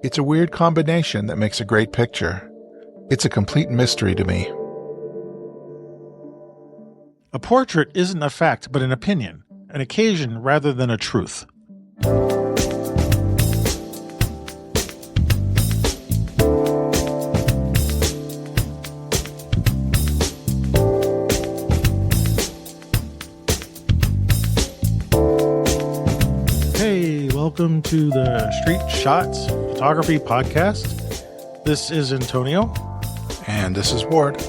It's a weird combination that makes a great picture. It's a complete mystery to me. A portrait isn't a fact, but an opinion, an occasion rather than a truth. Hey, welcome to the Street Shots Photography Podcast. This is Antonio. And this is Ward.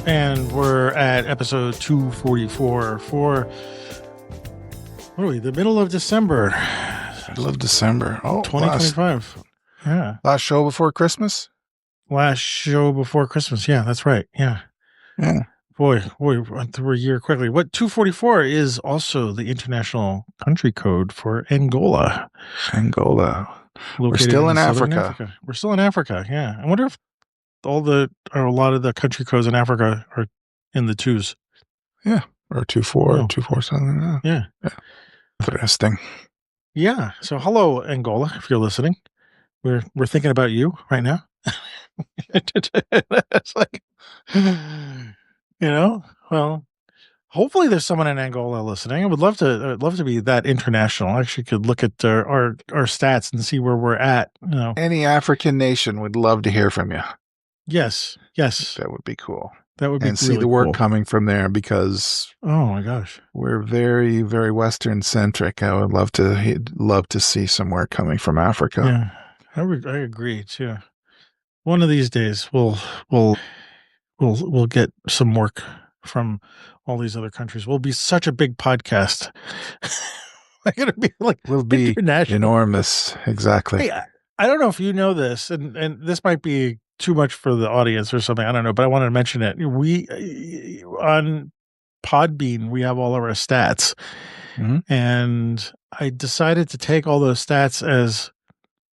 And we're at episode 244 for, what are we, the middle of December. Middle of December. Oh, 2025. Last show before Christmas? Last show before Christmas. Yeah, that's right. Yeah. Boy, went through a year quickly. What 244 is also the international country code for Angola. We're still in Africa. We're still in Africa. Yeah. I wonder if a lot of the country codes in Africa are in the twos. Yeah. Or 24, 247. Yeah. Interesting. Yeah. So hello, Angola, if you're listening. We're thinking about you right now. It's like, well, hopefully there's someone in Angola listening. I'd love to be that international. I actually could look at our stats and see where we're at. Any African nation would love to hear from you. Yes. That would be cool. That would be and really see the work cool. Coming from there, because oh my gosh, we're very, very Western centric. I would love to see some work coming from Africa. Yeah, I agree too. One of these days we'll get some work from all these other countries. We'll be such a big podcast. It'll be like we'll be international. Enormous. Exactly. Hey, I don't know if you know this, and this might be too much for the audience or something. I don't know, but I wanted to mention it. We on Podbean, we have all of our stats, and I decided to take all those stats as,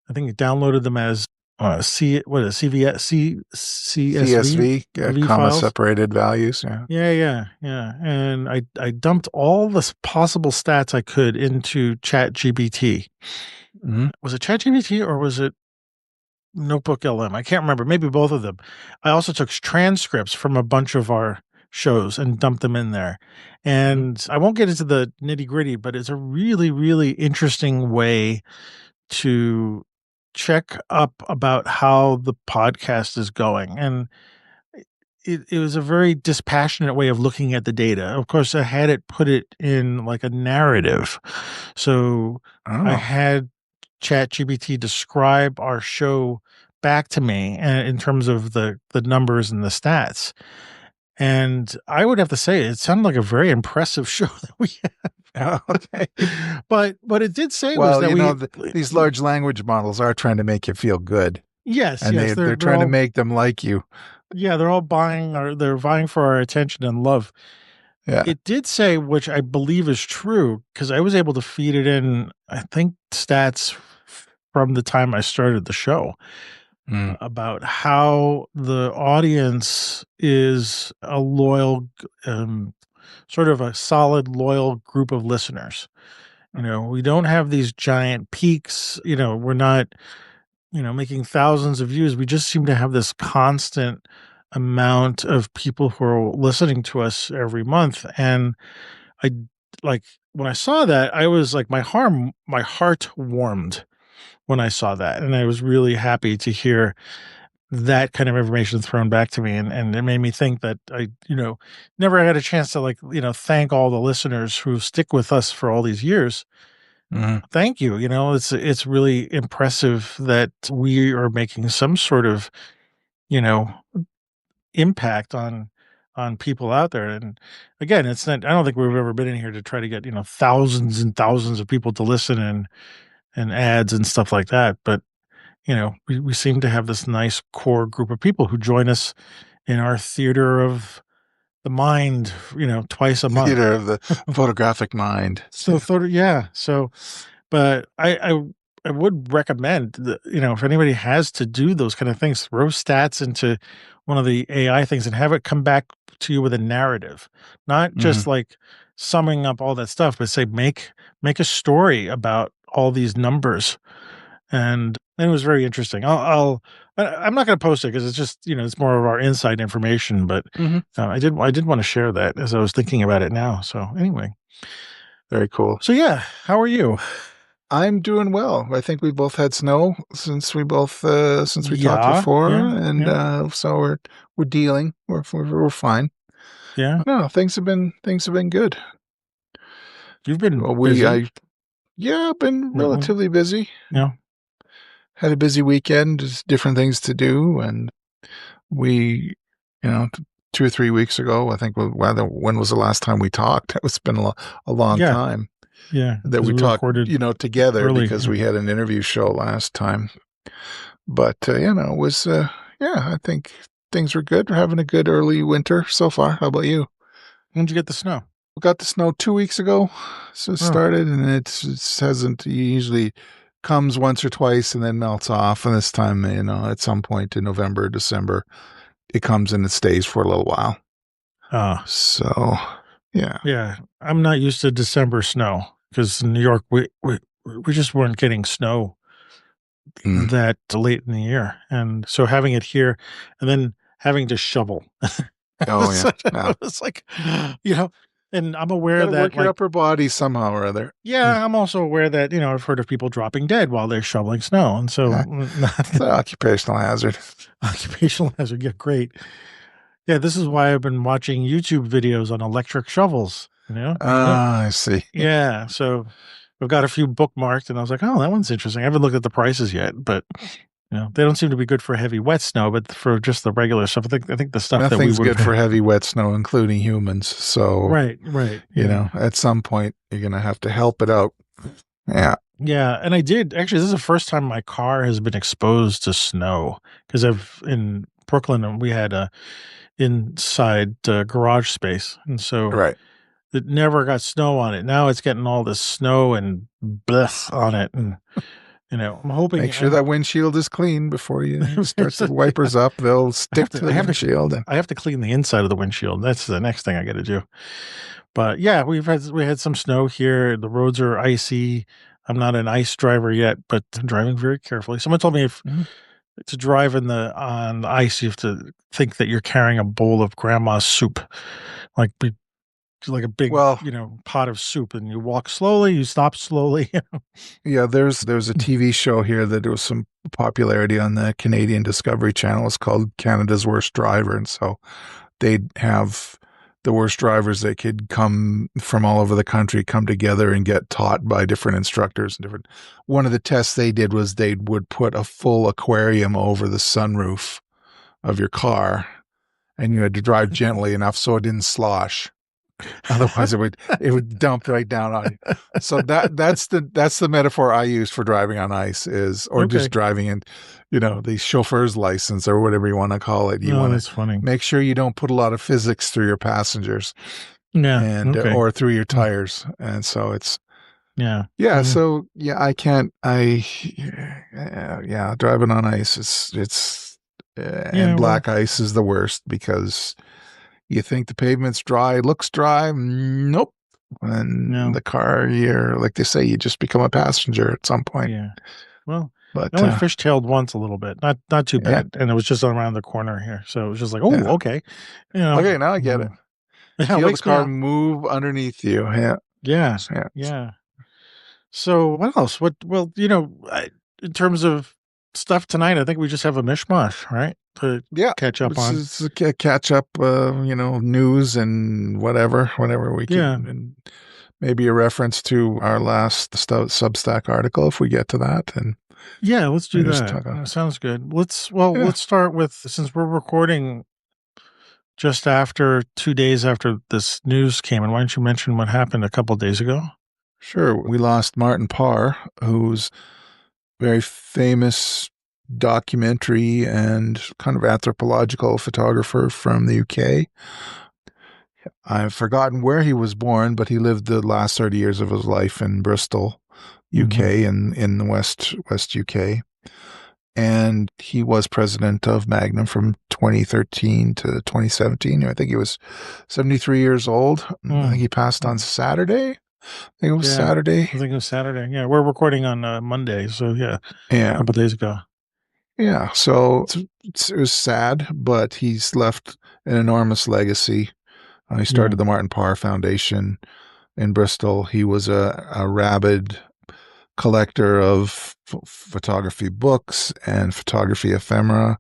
I think I downloaded them as CSV, comma files. separated values. Yeah. And I dumped all the possible stats I could into ChatGPT. Was it ChatGPT or was it Notebook LM? I can't remember. Maybe both of them. I also took transcripts from a bunch of our shows and dumped them in there. And I won't get into the nitty gritty, but it's a really, really interesting way to check up about how the podcast is going. And it was a very dispassionate way of looking at the data. Of course, I had put it in like a narrative. So I had ChatGPT describe our show back to me in terms of the numbers and the stats. And I would have to say it sounded like a very impressive show that we have. Okay. But what it did say was that these large language models are trying to make you feel good. Yes. And they're trying to make them like you. Yeah, they're all they're vying for our attention and love. Yeah. It did say, which I believe is true, because I was able to feed it in, I think, stats from the time I started the show about how the audience is a loyal, sort of a solid, loyal group of listeners. We don't have these giant peaks. We're not, making thousands of views. We just seem to have this constant amount of people who are listening to us every month. And when I saw that, I was like, my heart warmed when I saw that. And I was really happy to hear that kind of information thrown back to me. And it made me think that I, never had a chance to thank all the listeners who stick with us for all these years. Thank you. It's really impressive that we are making some sort of, impact on people out there. And again, it's not, I don't think we've ever been in here to try to get, thousands and thousands of people to listen and ads and stuff like that. But, we seem to have this nice core group of people who join us in our theater of the mind, twice a month. Theater of the photographic mind. But I would recommend that, if anybody has to do those kind of things, throw stats into one of the AI things and have it come back to you with a narrative, not just like summing up all that stuff, but say, make a story about all these numbers and it was very interesting. I'm not going to post it because it's just it's more of our inside information. But Hmm. I did want to share that as I was thinking about it now. So anyway, Very cool. so yeah, how are you? I'm doing well. I think we both had snow since we talked Yeah, before, yeah, and yeah, so we're dealing. We're fine. yeah. No, things have been good. You've been Well, busy yeah, I've been lately. relatively busy. Yeah, Had a busy weekend, just different things to do, and we, 2 or 3 weeks ago, I think. When was the last time we talked? It's been a long yeah, time yeah. that Because we we talked, recorded together early. because Yeah. we had an interview show last time. But it was yeah, I think things were good. We're having a good early winter so far. How about you? When'd you get the snow? We got the snow 2 weeks ago, so it Oh, started, and it hasn't. It usually comes once or twice and then melts off. And this time, at some point in November, December, it comes and it stays for a little while. uh, So, yeah. yeah. I'm not used to December snow because in New York we just weren't getting snow Mm. that late in the year, and so having it here, and then having to shovel. Oh yeah. Well, It's like, you know, and I'm you got aware to that work your like, upper body somehow or other. Mm. yeah, I'm also aware that I've heard of people dropping dead while they're shoveling snow, and so Yeah, it's an occupational hazard. occupational hazard. Yeah, great. Yeah, this is why I've been watching YouTube videos on electric shovels. Ah, I see. Yeah, so I've got a few bookmarked, and I was like, "Oh, that one's interesting." I haven't looked at the prices yet, but they don't seem to be good for heavy wet snow, but for just the regular stuff, I think the stuff that we Nothing's would good have for heavy wet snow, including humans. So, right, right, yeah, at some point, you're going to have to help it out. Yeah. yeah, and I did actually. This is the first time my car has been exposed to snow because I've in Brooklyn and we had a inside garage space, and so Right. it never got snow on it. Now it's getting all this snow and blech on it, and I'm hoping Make sure that windshield is clean before you start the wipers up. They'll stick to I the have to windshield. And I have to clean the inside of the windshield. That's the next thing I got to do. But yeah, we had some snow here. The roads are icy. I'm not an ice driver yet, but I'm driving very carefully. Someone told me if Mhm. to drive on the ice, you have to think that you're carrying a bowl of grandma's soup, like like a big Well, pot of soup, and you walk slowly, you stop slowly. yeah, there's a TV show here that there was some popularity on the Canadian Discovery Channel. It's called Canada's Worst Driver. And so they'd have the worst drivers that could come from all over the country come together and get taught by different instructors and different. One of the tests they did was they would put a full aquarium over the sunroof of your car, and you had to drive gently enough so it didn't slosh. Otherwise, it would dump right down on you. So that's the metaphor I use for driving on ice or just Okay. driving in, the chauffeur's license or whatever you want to call it. You No, want to that's funny. make sure you don't put a lot of physics through your passengers Yeah. and Okay. or through your Mm, tires. And so it's yeah. yeah. Mm, So yeah, I can't. Yeah, driving on ice it's yeah. and Well. black ice is the worst because you think the pavement's dry, looks dry. Nope. And No. the car, you're like they say, you just become a passenger at some point. Yeah. Well, I But only fishtailed once a little bit, not too yeah, bad, and it was just around the corner here, so it was just like, yeah. "Oh, okay," you know. Okay, now I get it. Mm. Yeah, it Feel the wakes me car up. move underneath you. Yeah, Yeah, yeah, yeah. So what else? Well, in terms of stuff tonight, I think we just have a mishmash, right, to yeah. catch up This on. is a catch up. News and whatever we Yeah, can, and maybe a reference to our last Substack article if we get to that, and yeah. Let's do we just that. talk. Sounds good. Yeah, Let's start with since we're recording just after 2 days after this news came in. Why don't you mention what happened a couple days ago? sure. We lost Martin Parr, who's very famous documentary and kind of anthropological photographer from the UK. I've forgotten where he was born, but he lived the last 30 years of his life in Bristol, Hmm. UK, in the West UK. And he was president of Magnum from 2013 to 2017. I think he was 73 years old. I think Mm. he passed on Saturday. think it was Yeah, Saturday. I think it was Saturday. Yeah, we're recording on Monday, so yeah, a Yeah. couple days ago. Yeah. So it was sad, but he's left an enormous legacy. He Yeah. started the Martin Parr Foundation in Bristol. He was a rabid collector of photography books and photography ephemera.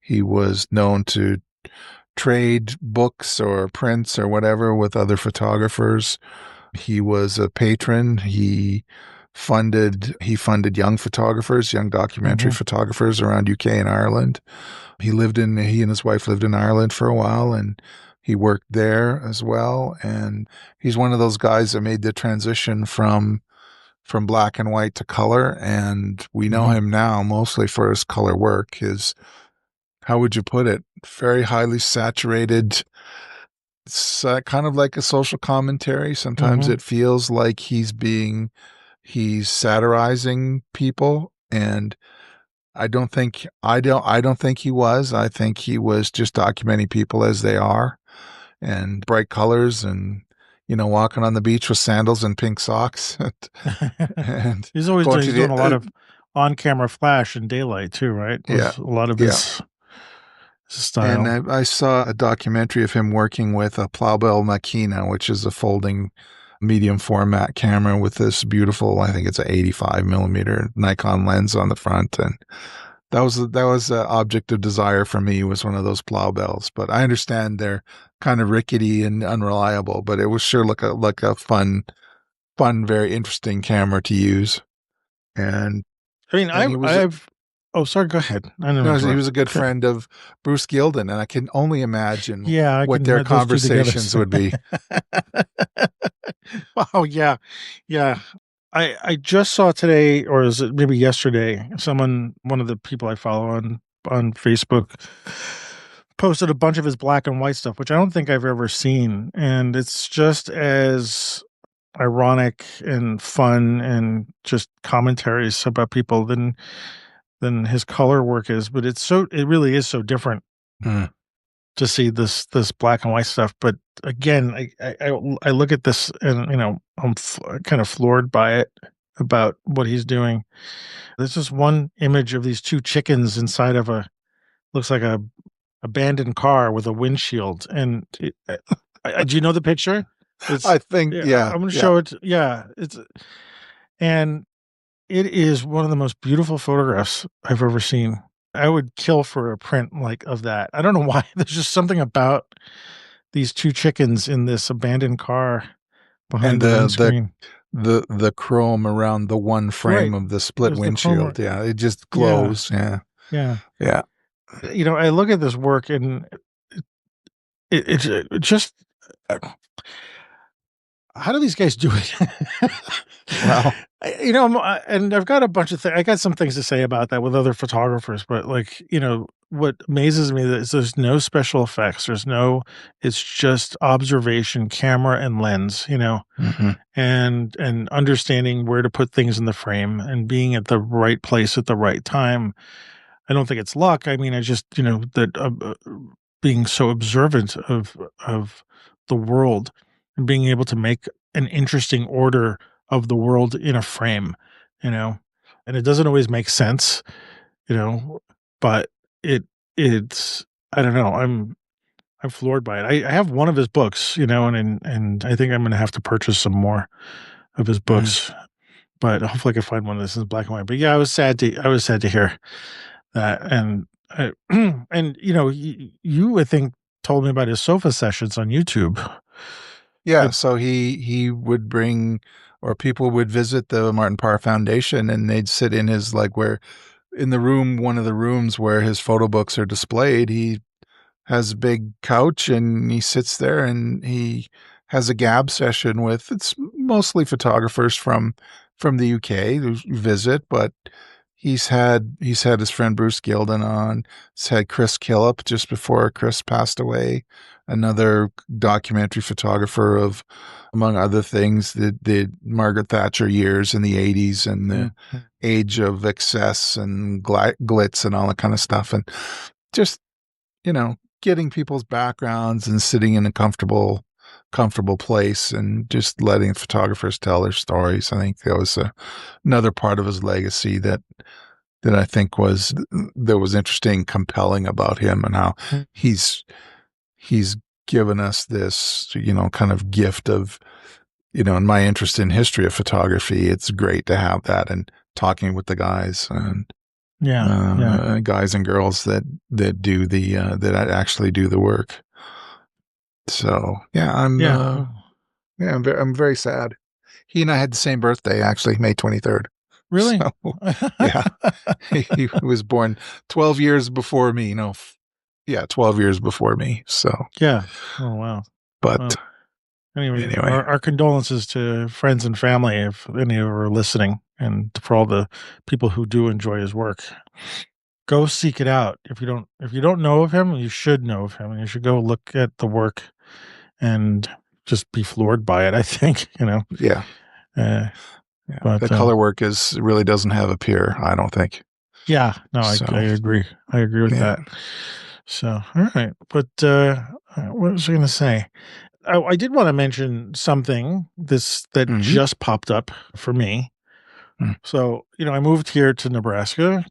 He was known to trade books or prints or whatever with other photographers. He was a patron. He funded young photographers, young documentary Hmm. photographers around UK and Ireland. He and his wife lived in Ireland for a while, and he worked there as well. And he's one of those guys that made the transition from black and white to color. And we know Hmm. him now mostly for his color work. His, how would you put it? Very highly saturated. It's kind of like a social commentary. Sometimes Hmm. it feels like he's satirizing people, and I don't think he was. I think he was just documenting people as they are, and bright colors, and walking on the beach with sandals and pink socks, and going He's to doing the a lot of on-camera flash and daylight too, right? yeah, Was a lot of yeah. his And style. I saw a documentary of him working with a Plowbell Makina, which is a folding medium format camera with this beautiful, I think it's a 85 millimeter Nikon lens on the front. And that was an object of desire for me, was one of those Plowbells. But I understand they're kind of rickety and unreliable, but it was sure like a fun, very interesting camera to use. And I mean, and I've he was I've oh, sorry, go ahead. I didn't no, he was interrupt. a good Okay. friend of Bruce Gilden, and I can only imagine Yeah, I what can their add those 2 together. conversations would be. Wow, yeah. Yeah. I just saw today, or is it maybe yesterday, one of the people I follow on Facebook posted a bunch of his black and white stuff, which I don't think I've ever seen, and it's just as ironic and fun and just commentaries about people than his color work is, but it really is so different Mm. to see this black and white stuff. But again, I look at this and kind of floored by it about what he's doing. There's just one image of these two chickens inside of a looks like a abandoned car with a windshield. And do you know the picture? It's I think, yeah, yeah, I'm gonna yeah. show it. Yeah, and it is one of the most beautiful photographs I've ever seen. I would kill for a print like of that. I don't know why. There's just something about these 2 chickens in this abandoned car And behind the windscreen. the chrome around the one frame Right. of the split There's the chroma. windshield. Yeah, it just Yeah, glows. Yeah, yeah. yeah. I look at this work and it just uh, how do these guys do it? Well, And I've got a bunch of things. I got some things to say about that with other photographers, but what amazes me is there's no special effects. It's just observation, camera, and lens. mhm. And understanding where to put things in the frame and being at the right place at the right time. I don't think it's luck. I mean, I just that being so observant of the world and being able to make an interesting order of the world in a frame, you know, and it doesn't always make sense, you know, but it it's I don't know. I'm floored by it. I have one of his books, and I think I'm going to have to purchase some more of his Mm. books, but hopefully I can find one of this in black and white. But yeah, I was sad to hear that, and and you I think told me about his sofa sessions on YouTube. Yeah, It, so he would bring, or people would visit the Martin Parr Foundation, and they'd sit in his, like, where in the room, one of the rooms where his photo books are displayed. He has a big couch, and he sits there, and he has a gab session with, it's mostly photographers from the UK who visit, but he's had his friend Bruce Gilden on. He's had Chris Killip just before Chris passed away, another documentary photographer of, among other things, the Margaret Thatcher years in the 80s and the Mhm. age of excess and glitz and all that kind of stuff. And just, getting people's backgrounds and sitting in a comfortable comfortable place and just letting photographers tell their stories. I think that was another part of his legacy that I think was interesting, compelling about him, and how Mm. he's given us this, kind of gift of, in my interest in history of photography, it's great to have that and talking with the guys and Yeah. guys and girls that do that actually do the work. So yeah, Yeah. I'm very sad. He and I had the same birthday, actually, May 23rd. Really? So yeah, he was born 12 years before me. No, yeah, 12 years before me. So, Yeah. Oh, wow. but Well, anyway, anyway, our condolences to friends and family if any are listening, and for all the people who do enjoy his work. Go seek it out. If you don't know of him, you should know of him, and you should go look at the work and just be floored by it, I think, yeah, Uh, yeah, the but color work really doesn't have a peer, I don't think. yeah, no, I So agree. I agree with yeah, that. So, all right. But what was I going to say? I did want to mention something that hmm just popped up for me. So, I moved here to Nebraska.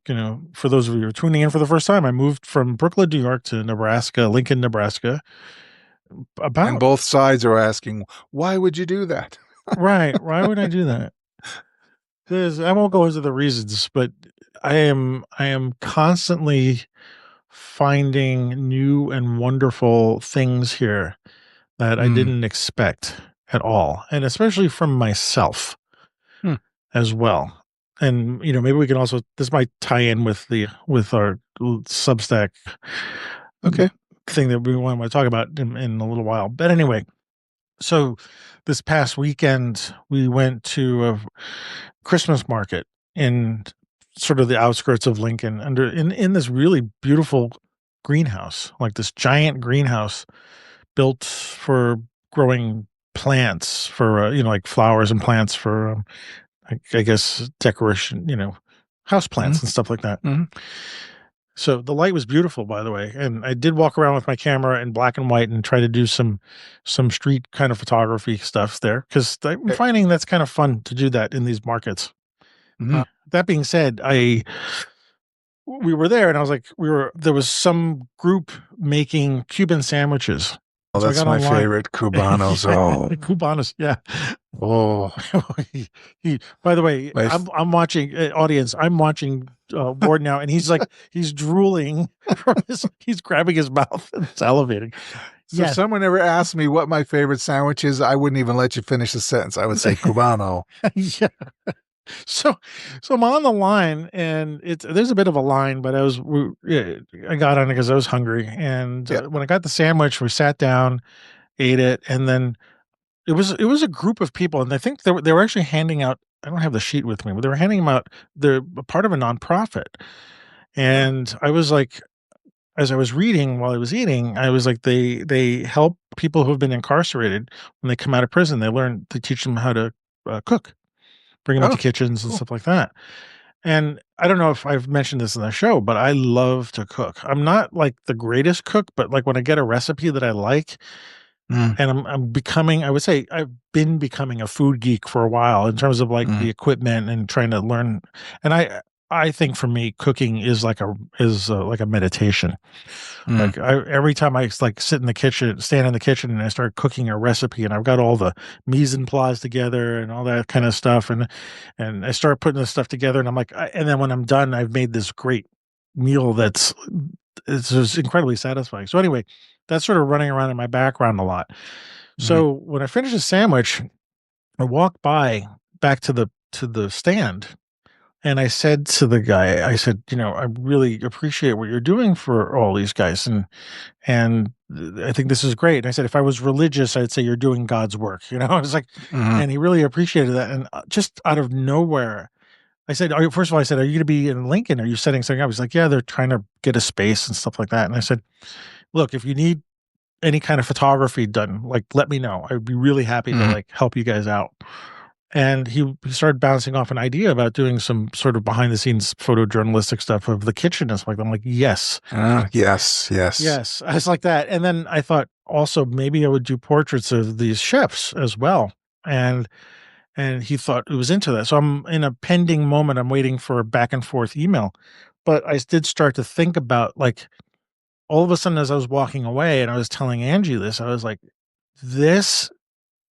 For those of you who are tuning in for the first time, I moved from Brooklyn, New York to Nebraska, Lincoln, Nebraska. and About both sides are asking, why would you do that? right. Why would I do that? I won't go into the reasons, but I am constantly finding new and wonderful things here that I Mm. didn't expect at all, and especially from myself Hmm. as well. And maybe we can also this might tie in with our Substack Okay. thing that we want to talk about in a little while. But anyway, so this past weekend we went to a Christmas market in sort of the outskirts of Lincoln, in this really beautiful greenhouse, like this giant greenhouse built for growing plants for like flowers and plants for I guess decoration, house plants Mm-hmm. and stuff like that. Mm-hmm. So the light was beautiful, by the way, and I did walk around with my camera in black and white and try to do some street kind of photography stuff there because I'm finding that's kind of fun to do that in these markets. Mm-hmm. That being said, we were there and I was like, there was some group making Cuban sandwiches. Oh, So I that's got my online. favorite, Cubanos. Yeah, Oh, Cubanos, yeah. oh, By the way, my, I'm watching audience. I'm watching Ward now, and he's drooling he's grabbing his mouth and salivating. so if Yes, someone ever asked me what my favorite sandwich is, I wouldn't even let you finish the sentence. I would say Cubano. yeah. So, so I'm on the line, and there's a bit of a line, but yeah, I got on it because I was hungry, and Yeah. when I got the sandwich, we sat down, ate it, and then it was a group of people, and I think they were actually handing out. I don't have the sheet with me, but they were handing them out. They're a part of a nonprofit, and I was like, as I was reading while I was eating, I was like, they help people who have been incarcerated when they come out of prison. They teach them how to cook, bring them into Oh, kitchens and cool. stuff like that. And I don't know if I've mentioned this in the show, but I love to cook. I'm not like the greatest cook, but like when I get a recipe that I like, Mm, and I'm becoming, I would say I've been becoming a food geek for a while in terms of like the mm, equipment and trying to learn. And I think for me, cooking is like a meditation. mm, Like every time I like stand in the kitchen, and I start cooking a recipe, and I've got all the mise en place together and all that kind of stuff, and I start putting this stuff together, and I'm like, and then when I'm done, I've made this great meal it's just incredibly satisfying. So anyway, that's sort of running around in my background a lot. mm, So when I finish a sandwich, I walk back to the stand, and I said to the guy, I said, I really appreciate what you're doing for all these guys, and I think this is great. And I said, if I was religious, I'd say you're doing God's work. I was like, mm, and he really appreciated that. And just out of nowhere, I said, first of all, I said, are you going to be in Lincoln? Are you setting something up? He's like, yeah, they're trying to get a space and stuff like that. And I said, look, if you need any kind of photography done, like, let me know. I'd be really happy to mm. like help you guys out. And he started bouncing off an idea about doing some sort of behind the scenes photojournalistic stuff of the kitchen and stuff like that. I'm like, yes, Yes, yes. yes. I was like that. And then I thought, also maybe I would do portraits of these chefs as well. And he thought it was into that. So I'm in a pending moment. I'm waiting for a back and forth email. But I did start to think about, like, all of a sudden as I was walking away and I was telling Angie this, I was like, this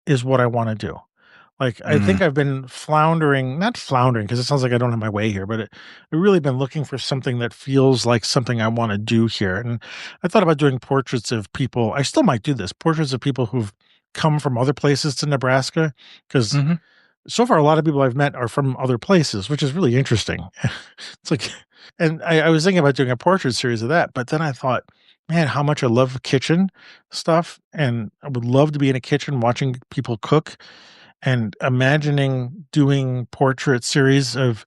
is what I want to do. Like, I think Mm. I've been floundering, not floundering, because it sounds like I don't have my way here, but I've really been looking for something that feels like something I want to do here. And I thought about doing portraits of people. I still might do this, portraits of people who've come from other places to Nebraska, because Hmm. so far a lot of people I've met are from other places, which is really interesting. It's like, and I was thinking about doing a portrait series of that, but then I thought, man, how much I love kitchen stuff. And I would love to be in a kitchen watching people cook and imagining doing portrait series of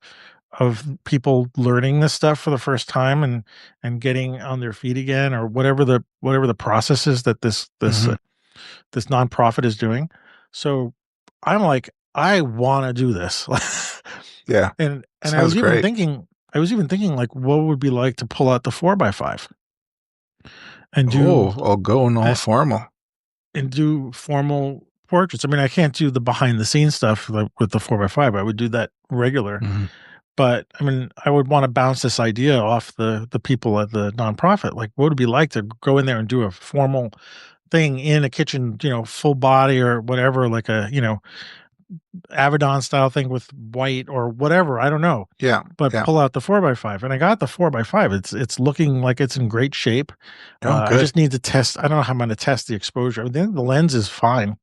people learning this stuff for the first time and getting on their feet again, or whatever the process is that Hmm. this nonprofit is doing. So I'm like, I want to do this. Yeah. And Sounds great. I was even thinking, like, what would it be like to pull out the 4x5 and Oh, I'll go and all uh, formal. do formal portraits. I mean, I can't do the behind the scenes stuff like with the 4x5. I would do that regular. Hmm. But I mean, I would want to bounce this idea off the people at the nonprofit. Like, what would it be like to go in there and do a formal thing in a kitchen, full body or whatever, like a, Avedon style thing with white or whatever. I don't know. Yeah. But Yeah. pull out the 4x5. And I got the 4x5. It's looking like it's in great shape. Oh, I good. just need to test. I don't know how I'm going to test the exposure. I mean, the lens is fine.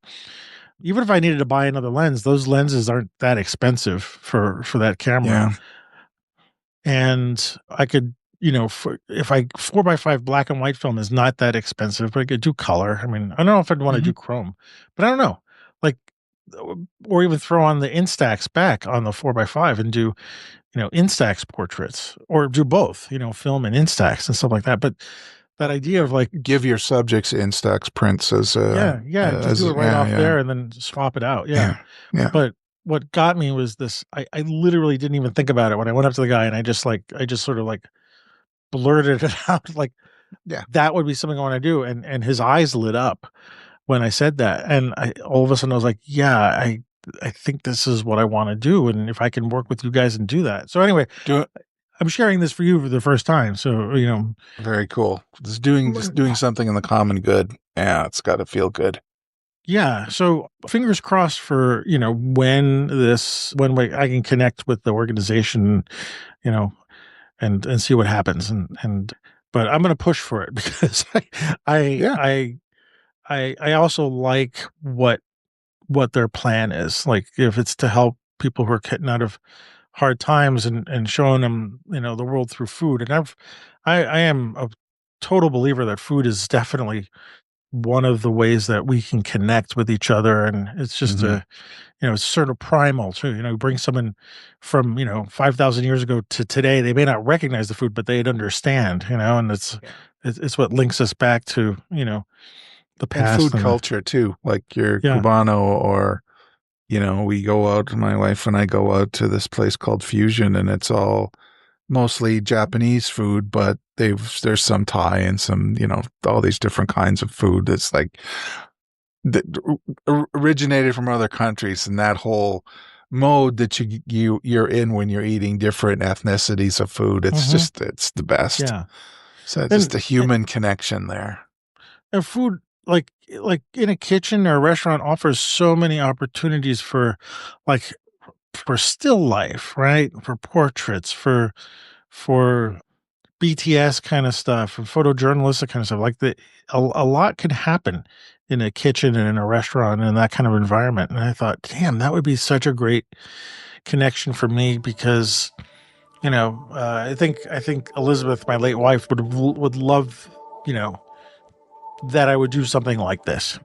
Even if I needed to buy another lens, those lenses aren't that expensive for that camera. Yeah. And I could, if I 4x5 black and white film is not that expensive, but I could do color. I mean, I don't know if I'd want to Hmm. do chrome, but I don't know. Like, or even throw on the Instax back on the 4x5 and do, Instax portraits, or do both, film and Instax and stuff like that. But that idea of, like, Give your subjects Instax prints yeah, just do it right yeah, off yeah, there and then swap it out. Yeah. yeah, yeah. But what got me was this, I literally didn't even think about it when I went up to the guy and I just sort of like blurted it out, like, Yeah. that would be something I wanna do, and his eyes lit up when I said that, and I all of a sudden I was like, "Yeah, I think this is what I wanna do, and if I can work with you guys and do that." So anyway, Do it. I'm sharing this for you for the first time, so, Very cool. Just doing something in the common good. Yeah, it's got to feel good. yeah, so fingers crossed for, when I can connect with the organization, you know, and see what happens, and but I'm gonna push for it because I Yeah. I I also like what their plan is. Like, if it's to help people who are getting out of hard times and showing them, the world through food. And I am a total believer that food is definitely one of the ways that we can connect with each other. And it's just Hmm. it's sort of primal too. Bring someone from, 5,000 years ago to today, they may not recognize the food, but they'd understand, and Yeah. it's what links us back to, the And past food and culture too, like your yeah. Cubano, or we go out. My wife and I go out to this place called Fusion, and it's all mostly Japanese food, but there's some Thai and some, all these different kinds of food. It's like that originated from other countries, and that whole mode that you're in when you're eating different ethnicities of food. Mhm. It's the best. Yeah. So just And the human connection there. food, like in a kitchen or a restaurant, offers so many opportunities for, like, for still life, right? For portraits, for BTS kind of stuff, and photojournalistic kind of stuff. Like, a lot can happen in a kitchen and in a restaurant and in that kind of environment. And I thought, damn, that would be such a great connection for me because, I think Elizabeth, my late wife, would love, you know, that I would do something like this.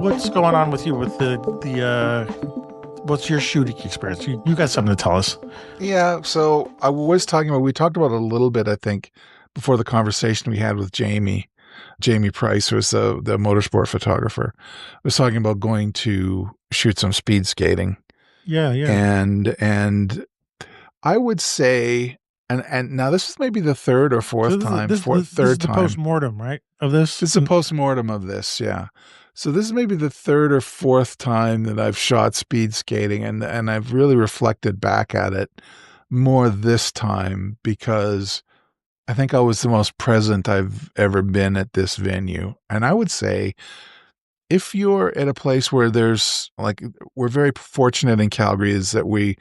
What's going on with you with what's your shooting experience? You got something to tell us. Yeah. So we talked about it a little bit, I think, before the conversation we had with Jamie. Jamie Price, who was the motorsport photographer, was talking about going to shoot some speed skating. Yeah, yeah. And I would say, and now this is maybe the third or So fourth this is time, this is third the time. post mortem, right? Of this. This is a post-mortem of this, yeah. So this is maybe the third or fourth time that I've shot speed skating, and I've really reflected back at it more this time because I think I was the most present I've ever been at this venue. And I would say if you're at a place where there's like, we're very fortunate in Calgary is that we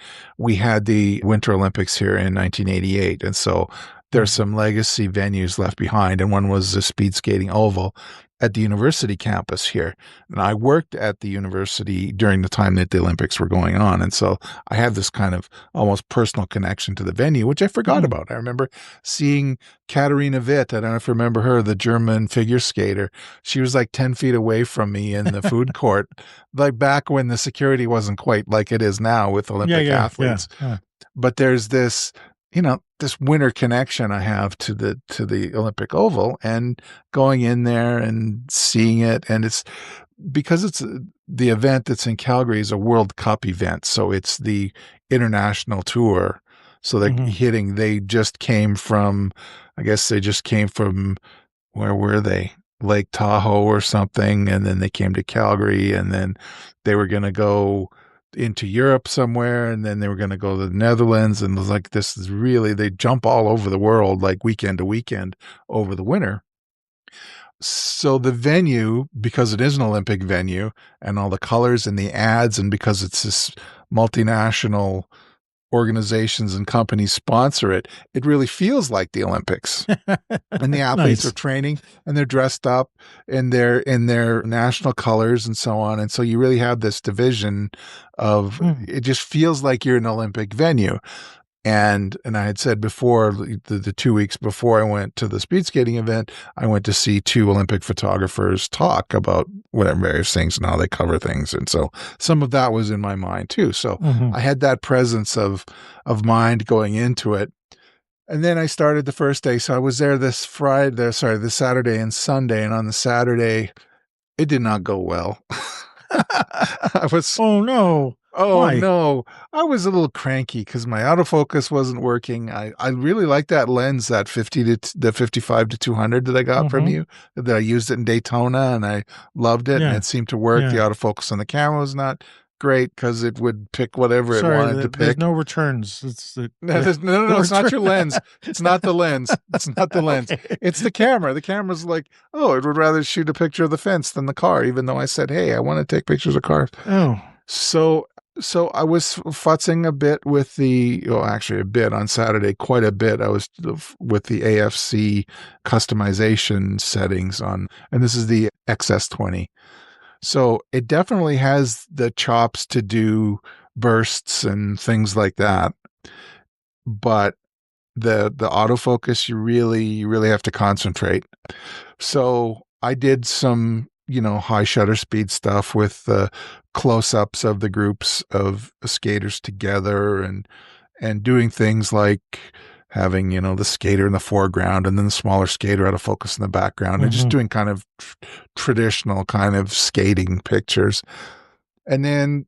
had the Winter Olympics here in 1988, and so there's Mhm. some legacy venues left behind, and one was the speed skating oval at the university campus here. And I worked at the university during the time that the Olympics were going on, and so I have this kind of almost personal connection to the venue, which I forgot Mhm. about. I remember seeing Katharina Witt. I don't know if you remember her, the German figure skater. She was like 10 feet away from me in the food court, like back when the security wasn't quite like it is now with Yeah, Olympic yeah, yeah, athletes. yeah. But there's this, this winter connection I have to the Olympic Oval and going in there and seeing it. And it's because it's the event that's in Calgary is a World Cup event. So it's the international tour. So Mhm. they just came from, I guess they just came from, where were they? Lake Tahoe or something. And then they came to Calgary, and then they were going to go into Europe somewhere. And then they were going to go to the Netherlands. And it was like, this is really, they jump all over the world, like weekend to weekend over the winter. So the venue, because it is an Olympic venue and all the colors and the ads, and because it's this multinational organizations and companies sponsor it, it really feels like the Olympics. And the athletes are Nice. training and they're dressed up in their national colors and so on. And so you really have this division of, Mm. it just feels like you're in an Olympic venue. And I had said before, the 2 weeks before I went to the speed skating event, I went to see two Olympic photographers talk about whatever various things and how they cover things. And so some of that was in my mind too. So Mhm. I had that presence of mind going into it. And then I started the first day. So I was there this Saturday and Sunday. And on the Saturday, it did not go well. I was Oh, no. Oh Why? no, I was a little cranky because my autofocus wasn't working. I really like that lens, that 55 to 200 that I got from Mhm. you, that I used it in Daytona and I loved it and Yeah, it seemed to work. The yeah. autofocus on the camera was not great because it would pick whatever it Sorry, wanted to there's pick. no returns. It's the No, yeah. no, No it's not return. your lens. It's not the lens. It's not the lens. Okay. It's the camera. The camera's like, oh, it would rather shoot a picture of the fence than the car, even though I said, hey, I want to take pictures of cars. Oh. So so I was futzing a bit with actually a bit on Saturday, quite a bit. I was with the AFC customization settings on, and this is the XS20. So it definitely has the chops to do bursts and things like that. But the autofocus, you really have to concentrate. So I did some, high shutter speed stuff with the close-ups of the groups of skaters together, and doing things like having, the skater in the foreground and then the smaller skater out of focus in the background, and just Mhm. doing kind of traditional kind of skating pictures. And then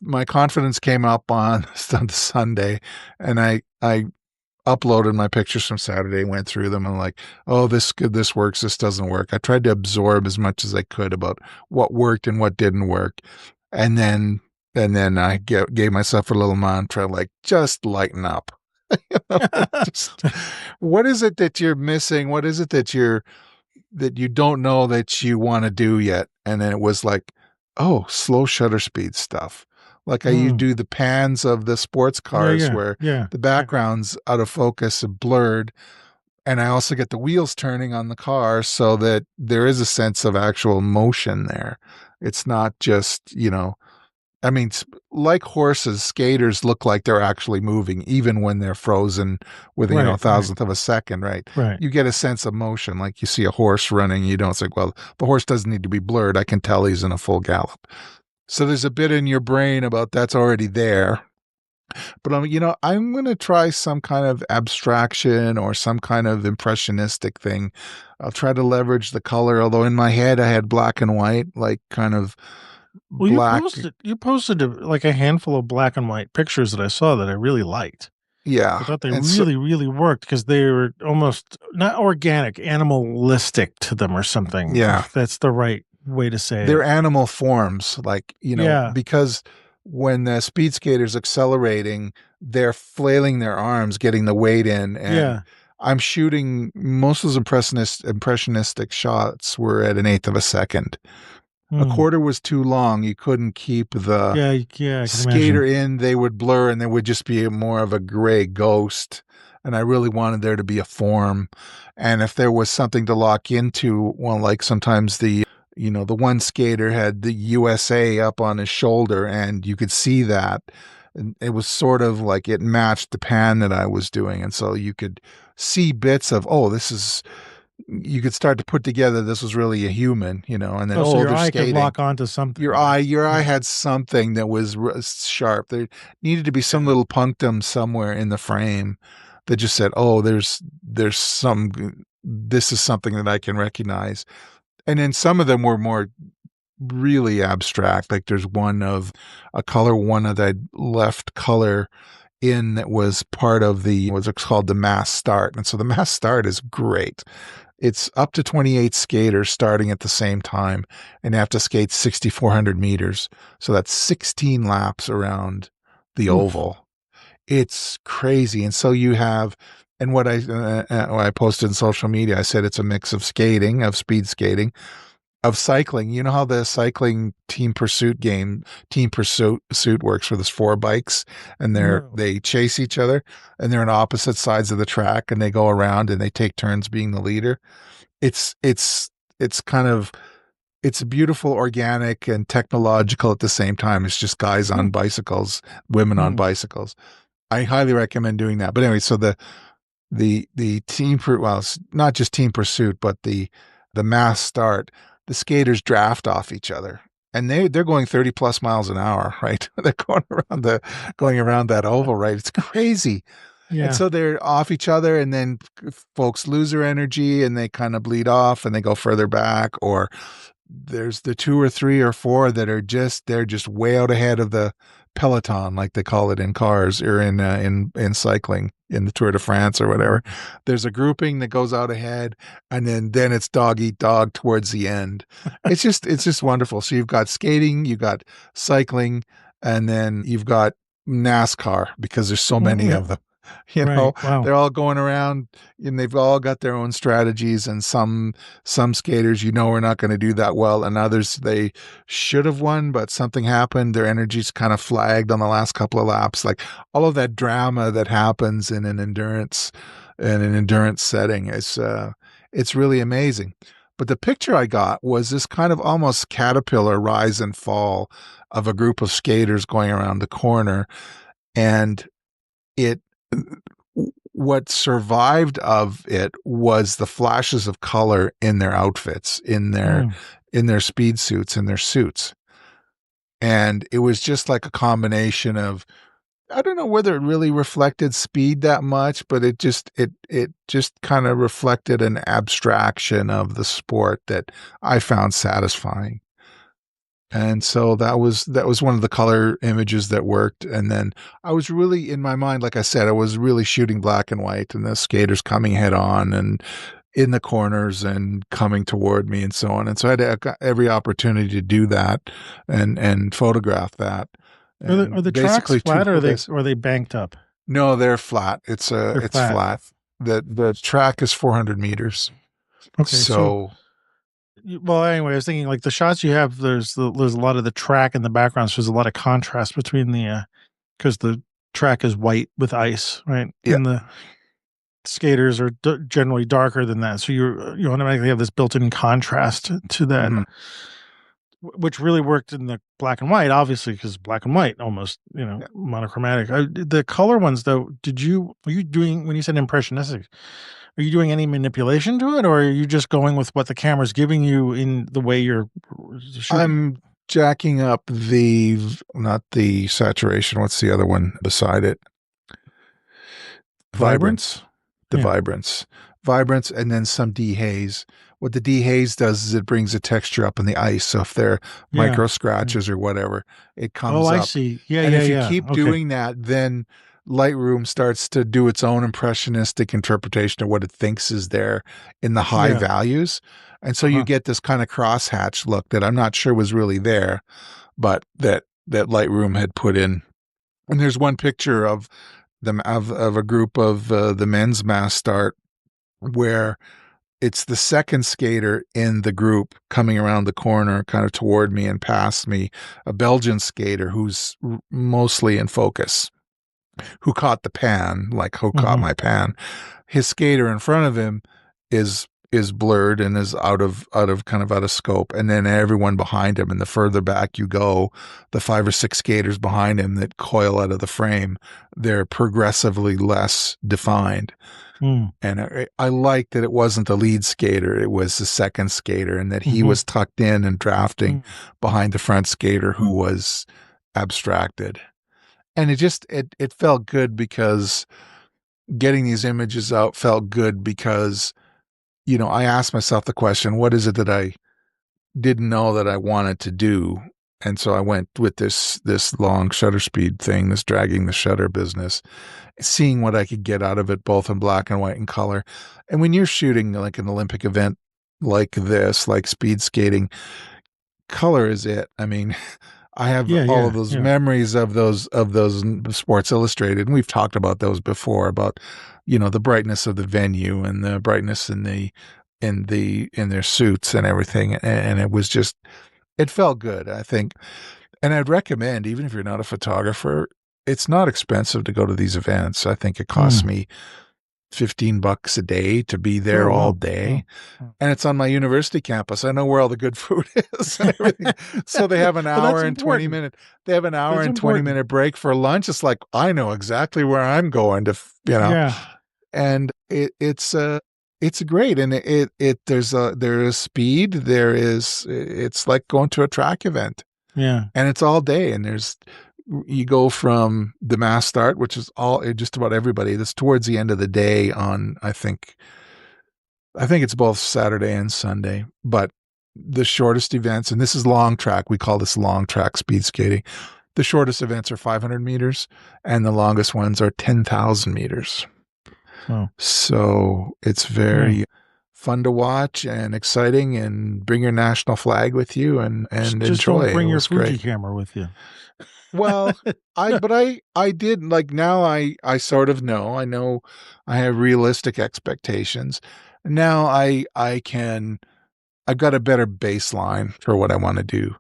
my confidence came up on Sunday, and I uploaded my pictures from Saturday, went through them, and like, oh, this works, this doesn't work. I tried to absorb as much as I could about what worked and what didn't work. And then I gave myself a little mantra, like, just lighten up. Just, what is it that you're missing? What is it that you don't know that you want to do yet? And then it was like, oh, slow shutter speed stuff. Like you Mm. do the pans of the sports Yeah, cars yeah, where yeah, the yeah. background's out of focus and blurred. And I also get the wheels turning on the car so that there is a sense of actual motion there. It's not just, I mean, like horses, skaters look like they're actually moving, even when they're frozen within, a Right, right, thousandth of a second, right? right. You get a sense of motion. Like you see a horse running, you don't say, well, the horse doesn't need to be blurred. I can tell he's in a full gallop. So there's a bit in your brain about that's already there. But I'm going to try some kind of abstraction or some kind of impressionistic thing. I'll try to leverage the color, although in my head I had black and white, like kind of Well, black. you posted like a handful of black and white pictures that I saw that I really liked. I Yeah. thought they And so, really, really worked because they were almost not organic, animalistic to them or something, yeah, if that's the right way to say they're it. animal forms, like, Yeah, because when the speed skater's accelerating, they're flailing their arms, getting the weight in. And yeah. I'm shooting most of those impressionistic shots were at an eighth of a second. A Mm. quarter was too long. You couldn't keep the Yeah, yeah, I can skater imagine. in. They would blur and there would just be more of a gray ghost. And I really wanted there to be a form. And if there was something to lock into, well, like sometimes the one skater had the USA up on his shoulder and you could see that. And it was sort of like it matched the pan that I was doing. And so you could see bits of, oh, you could start to put together this was really a human, and then, Oh, so oh, your they're eye could skating. lock onto something. Your eye Yeah, had something that was sharp. There needed to be some yeah. little punctum somewhere in the frame that just said, "Oh, there's some. This is something that I can recognize." And then some of them were more really abstract. Like there's one of that left color in that was part of the what's called the mass start. And so the mass start is great. It's up to 28 skaters starting at the same time and have to skate 6,400 meters. So that's 16 laps around the Oof. oval. It's crazy. And so you have, and what I posted in social media, I said it's a mix of skating, of speed skating, of cycling. You know how the cycling team pursuit works, where there's four bikes and No. they chase each other and they're on opposite sides of the track and they go around and they take turns being the leader. It's kind of it's beautiful, organic, and technological at the same time. It's just guys Hmm. on bicycles, women on Hmm. bicycles. I highly recommend doing that. But anyway, so the well, it's not just team pursuit, but the mass start. The skaters draft off each other, and they're going 30 plus miles an hour, right? They're going around that oval, right? It's crazy. And Yeah. so they're off each other, and then folks lose their energy and they kind of bleed off and they go further back, or there's the two or three or four that they're just way out ahead of the peloton, like they call it in cars or in cycling in the Tour de France or whatever. Mhm. There's a grouping that goes out ahead, and then it's dog eat dog towards the end. It's just wonderful. So you've got skating, you've got cycling, and then you've got NASCAR because there's so many Yeah. of them. Right. Wow. They're all going around and they've all got their own strategies, and some skaters are not going to do that well, and others they should have won but something happened, their energy's kind of flagged on the last couple of laps, like all of that drama that happens in an endurance setting is it's really amazing. But the picture I got was this kind of almost caterpillar rise and fall of a group of skaters going around the corner, and it what survived of it was the flashes of color in their outfits, Mm. in their speed suits, in their suits. And it was just like a combination of, I don't know whether it really reflected speed that much, but it just kind of reflected an abstraction of the sport that I found satisfying. And so that was one of the color images that worked. And then I was really in my mind, like I said, I was really shooting black and white and the skaters coming head on and in the corners and coming toward me and so on. And so I had every opportunity to do that and photograph that Are and the tracks basically two flat or ways. are they banked up? No, they're flat. They're It's flat. flat. The track is 400 meters. Okay. So, So well, anyway, I was thinking like the shots you have. There's a lot of the track in the background. So there's a lot of contrast between because the track is white with ice, right? yeah. And the skaters are generally darker than that. So you automatically have this built-in contrast to that, Mhm. which really worked in the black and white, obviously, because black and white almost Yeah. monochromatic. The color ones though, were you doing when you said impressionistic? Are you doing any manipulation to it, or are you just going with what the camera's giving you in the way you're shooting? jacking up not the saturation. What's the other one beside it? Vibrance? Vibrance. The Yeah. vibrance, and then some dehaze. What the dehaze does is it brings the texture up in the ice. So if there are Yeah. micro Yeah. scratches or whatever, it Oh, comes I up. see. Yeah, And yeah, if you yeah. keep Okay. doing that, then Lightroom starts to do its own impressionistic interpretation of what it thinks is there in the high Yeah. values. And so you Uh-huh. get this kind of crosshatch look that I'm not sure was really there, but that Lightroom had put in. And there's one picture of them of a group of the men's mass start where it's the second skater in the group coming around the corner kind of toward me and past me, a Belgian skater who's mostly in focus, who caught the pan, like who caught Mm-hmm. my pan. His skater in front of him is blurred and is out of scope, and then everyone behind him, and the further back you go, the 5 or 6 skaters behind him that coil out of the frame, they're progressively less defined. Mm. And I like that it wasn't the lead skater, it was the second skater, and that he Mm-hmm. was tucked in and drafting Mm. behind the front skater who was abstracted. And it felt good because getting these images out felt good because, I asked myself the question, what is it that I didn't know that I wanted to do? And so I went with this long shutter speed thing, this dragging the shutter business, seeing what I could get out of it, both in black and white and color. And when you're shooting like an Olympic event like this, like speed skating, color is it. I mean, I have Yeah, all of yeah, those yeah. memories of those Sports Illustrated, and we've talked about those before, about the brightness of the venue and the brightness in their suits and everything, and it was just, it felt good, I think. And I'd recommend, even if you're not a photographer, it's not expensive to go to these events. I think it costs Mm. me $15 a day to be Oh, there all wow. Oh. day. Oh. And it's on my university campus. I know where all the good food is and everything. So they have an Well, that's hour and 20 important. minute, they have an hour That's and 20 important. minute break for lunch. It's like, I know exactly where I'm going Yeah, and it's great. And there is speed. It's like going to a track event, yeah. and it's all day. And you go from the mass start, which is just about everybody. That's towards the end of the day on, I think it's both Saturday and Sunday, but the shortest events, and this is long track. We call this long track speed skating. The shortest events are 500 meters and the longest ones are 10,000 meters. Oh, So it's yeah. very fun to watch and exciting, and bring your national flag with you and Just enjoy. don't It bring your was Fuji great. camera with you. Well, I did, like, now I sort of know. I know I have realistic expectations. Now I've got a better baseline for what I want to do.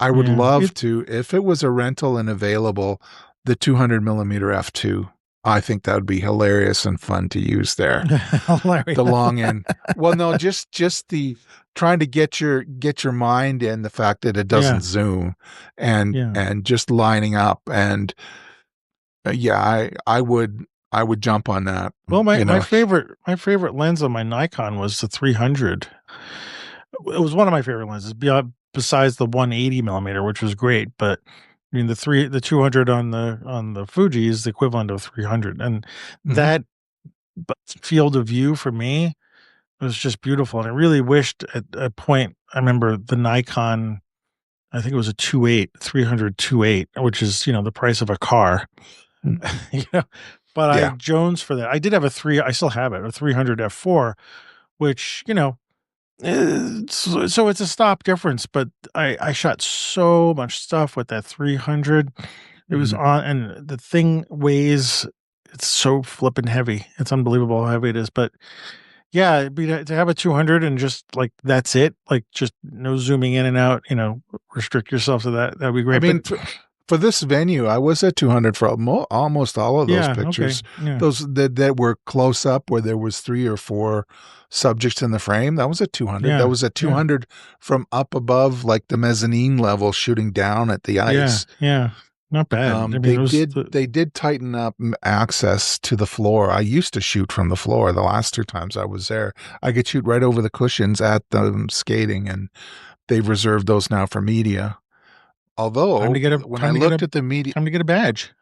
I would Yeah. love to, if it was a rental and available, the 200 millimeter f2. I think that would be hilarious and fun to use there. Hilarious. The long end. Well, no, just the trying to get your mind in the fact that it doesn't Yeah. zoom, and Yeah. just lining up, and yeah, I would jump on that. Well, my You my know. favorite my favorite lens on my Nikon was the 300. It was one of my favorite lenses beyond besides the 180 millimeter, which was great. But I mean, the 200 on the Fuji is the equivalent of 300, and Mhm. that field of view for me was just beautiful. And I really wished at a point. I remember the Nikon. I think it was a 2.8, 300 2.8, which is the price of a car. Mm. you know, but I Yeah. Jones for that. I did have a three. I still have it, a 300 f4, which so it's a stop difference, but I shot so much stuff with that 300. It was Mhm. on, and the thing weighs. It's so flippin' heavy. It's unbelievable how heavy it is. But yeah, to have a 200 and just like that's it, like just no zooming in and out. Restrict yourself to that. That'd be I great. But mean, for this venue, I was at 200 for almost all of those yeah, okay, pictures. yeah, Those that were close up, where there was 3 or 4 subjects in the frame. That was at 200. That yeah, was at yeah, 200 from up above, like the mezzanine level, shooting down at the yeah, ice. yeah. Not bad. I mean, They it was did they did tighten up access to the floor. I used to shoot from the floor the last 2 times I was there. I could shoot right over the cushions at the skating, and they've reserved those now for media. Although when I looked at the media, time to get a badge.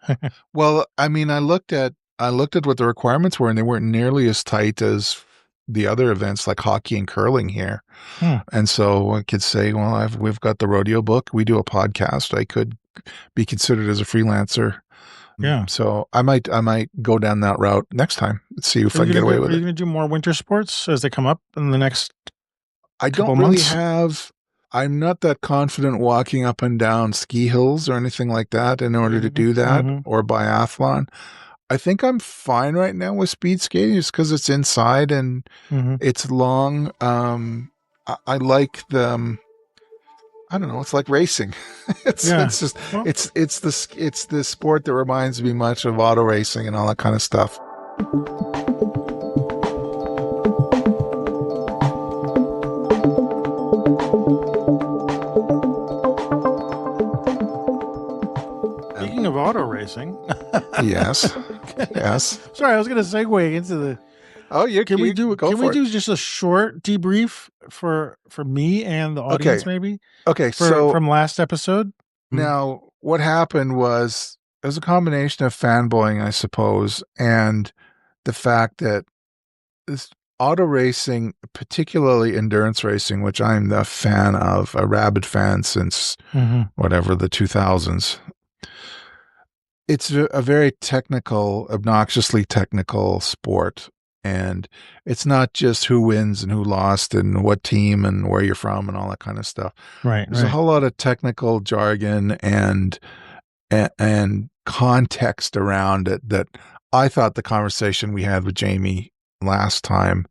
well, I mean, I looked at what the requirements were, and they weren't nearly as tight as the other events like hockey and curling here. Hmm. And so I could say, well, we've got the rodeo book. We do a podcast. I could be considered as a freelancer. Yeah. So I might go down that route next time. See if I can get away with Are you it. going to do more winter sports as they come up in the next I couple don't really months? have. I'm not that confident walking up and down ski hills or anything like that in order to do that, Mhm. or biathlon. I think I'm fine right now with speed skating just because it's inside and Mhm. it's long. I like the. I don't know. It's like racing. Yeah. It's just Well, it's the sport that reminds me much of auto racing and all that kind of stuff. speaking of auto racing. Yes, yes. Sorry, I was going to segue into the Oh, Can we go do for it. just a short debrief for me and the Okay, audience maybe okay. for So from last episode? now what happened was it was a combination of fanboying, I suppose, and the fact that this auto racing, particularly endurance racing, which I'm a fan of, a rabid fan since Mhm. whatever the 2000s. It's a very technical, obnoxiously technical sport. And it's not just who wins and who lost and what team and where you're from and all that kind of stuff. Right, There's a right. whole lot of technical jargon and context around it that I thought the conversation we had with Jamie last time,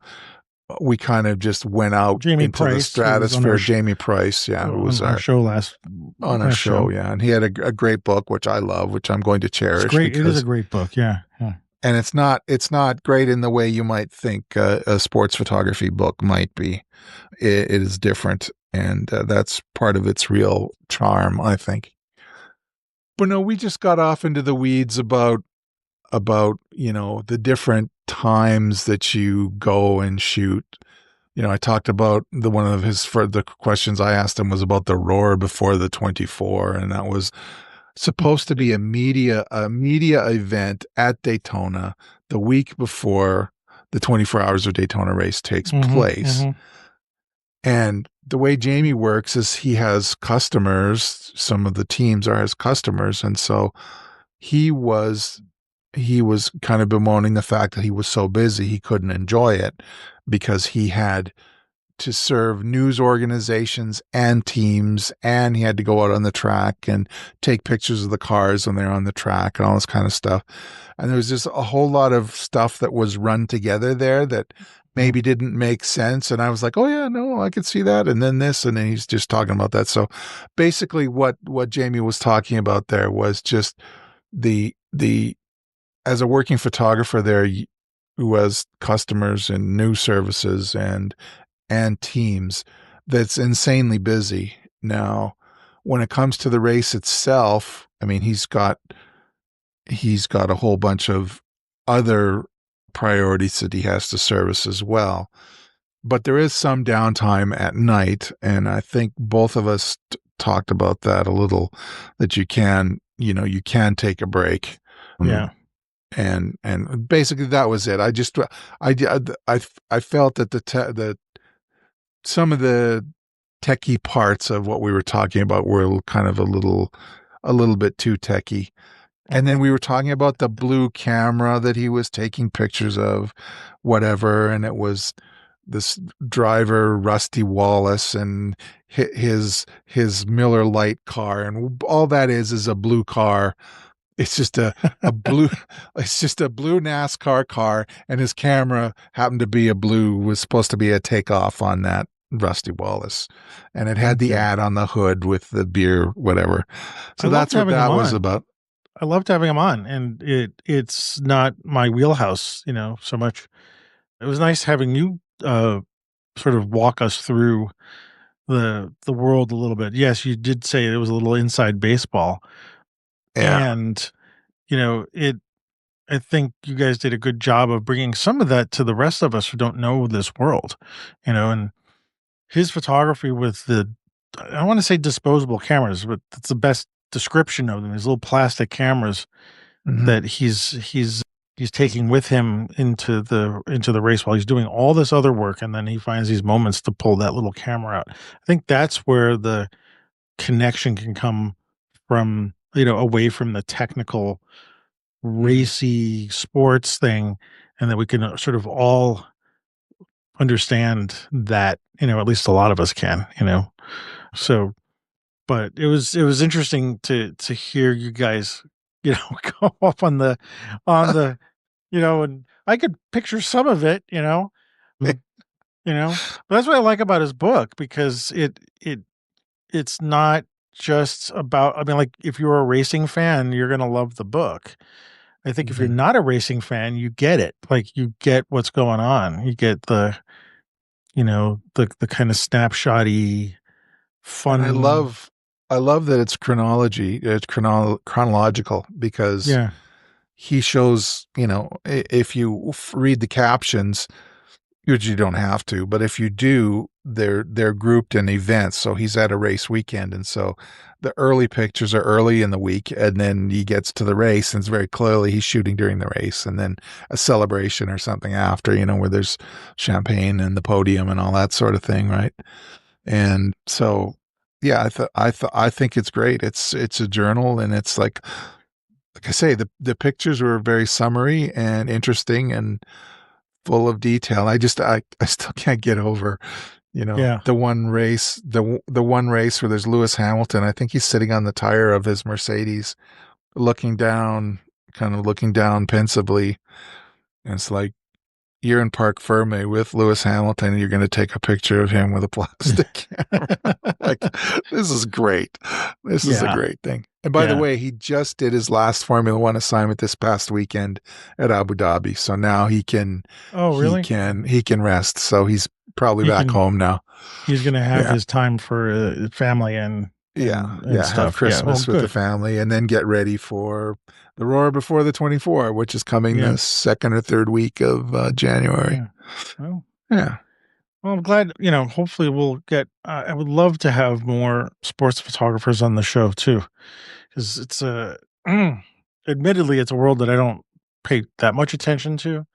we kind of just went out Jamie into the Price, who was on stratosphere. Jamie Price, yeah, who was on our show on our show, yeah, and he had a great book which I love, which I'm going to It's cherish great. It is a because, great book. Yeah. Yeah. and it's not great in the way you might think a sports photography book might be. It is different, and that's part of its real charm, I think. But no, we just got off into the weeds about the different times that you go and shoot. I talked about the questions I asked him was about the roar before the 24, and that was supposed to be a media event at Daytona the week before the 24 Hours of Daytona race takes Mhm. place. Mhm. And the way Jamie works is he has customers. Some of the teams are his customers, and so he was he was kind of bemoaning the fact that he was so busy he couldn't enjoy it because he had to serve news organizations and teams, and he had to go out on the track and take pictures of the cars when they're on the track and all this kind of stuff. And there was just a whole lot of stuff that was run together there that maybe didn't make sense. And I was like, oh yeah, no, I could see that. And then this, and then he's just talking about that. So basically what Jamie was talking about there was just the as a working photographer there, who has customers and news services and teams, that's insanely busy. Now, when it comes to the race itself, I mean, he's got a whole bunch of other priorities that he has to service as well. But there is some downtime at night, and I think both of us talked about that a little, that you can take a break. Yeah. And basically that was it. I felt that the some of the techie parts of what we were talking about were kind of a little bit too techie. And then we were talking about the blue camera that he was taking pictures of, whatever, and it was this driver Rusty Wallace and his Miller Lite car, and all that is a blue car. It's just a blue it's just a blue NASCAR car, and his camera happened to be was supposed to be a takeoff on that Rusty Wallace. And it had the Okay. ad on the hood with the beer, whatever. I So loved that's what having him that was on. about. I loved having him on, and it's not my wheelhouse, so much. It was nice having you sort of walk us through the world a little bit. Yes, you did say it was a little inside baseball, Yeah. and it. I think you guys did a good job of bringing some of that to the rest of us who don't know this world, and his photography with I don't want to say disposable cameras, but that's the best description of them. These little plastic cameras Mhm. that he's taking with him into the race while he's doing all this other work, and then he finds these moments to pull that little camera out. I think that's where the connection can come from, away from the technical Mhm. racy sports thing, and that we can sort of all understand that, at least a lot of us can. So, but it was interesting to hear you guys, go off on the and I could picture some of it, mm, but that's what I like about his book, because it's not just about, I mean, like, if you're a racing fan, you're gonna love the book. I think if you're Mhm. not a racing fan, you get it. Like, you get what's going on. You get the kind of snapshotty And fun. I love that it's chronological because Yeah. he shows, if you read the captions, which you don't have to, but if you do, they're grouped in events. So he's at a race weekend, and so the early pictures are early in the week, and then he gets to the race, and it's very clearly he's shooting during the race, and then a celebration or something after, where there's champagne and the podium and all that sort of thing, right? And so, yeah, I think it's great. It's a journal, and it's like I say, the pictures were very summary and interesting and full of detail. I still can't get over, Yeah. the one race where there's Lewis Hamilton. I think he's sitting on the tire of his Mercedes, looking down, kind of looking down pensively. And it's like, you're in Parc Ferme with Lewis Hamilton, and you're going to take a picture of him with a plastic camera. Like, this is great. This is a Yeah. great thing. And by the Yeah. way, he just did his last Formula One assignment this past weekend at Abu Dhabi. So now Oh, really? he can rest. So he's probably He back can home now. he's gonna have Yeah. his time for, family and Yeah. Have stuff. Yeah. Oh, Christmas with the good. family and then get ready for the Roar Before the 24, which is coming Yeah. the second or third week of January. Yeah. Well Yeah. well, I'm glad, hopefully we'll get, I would love to have more sports photographers on the show too, because it's a admittedly, it's a world that I don't pay that much attention to.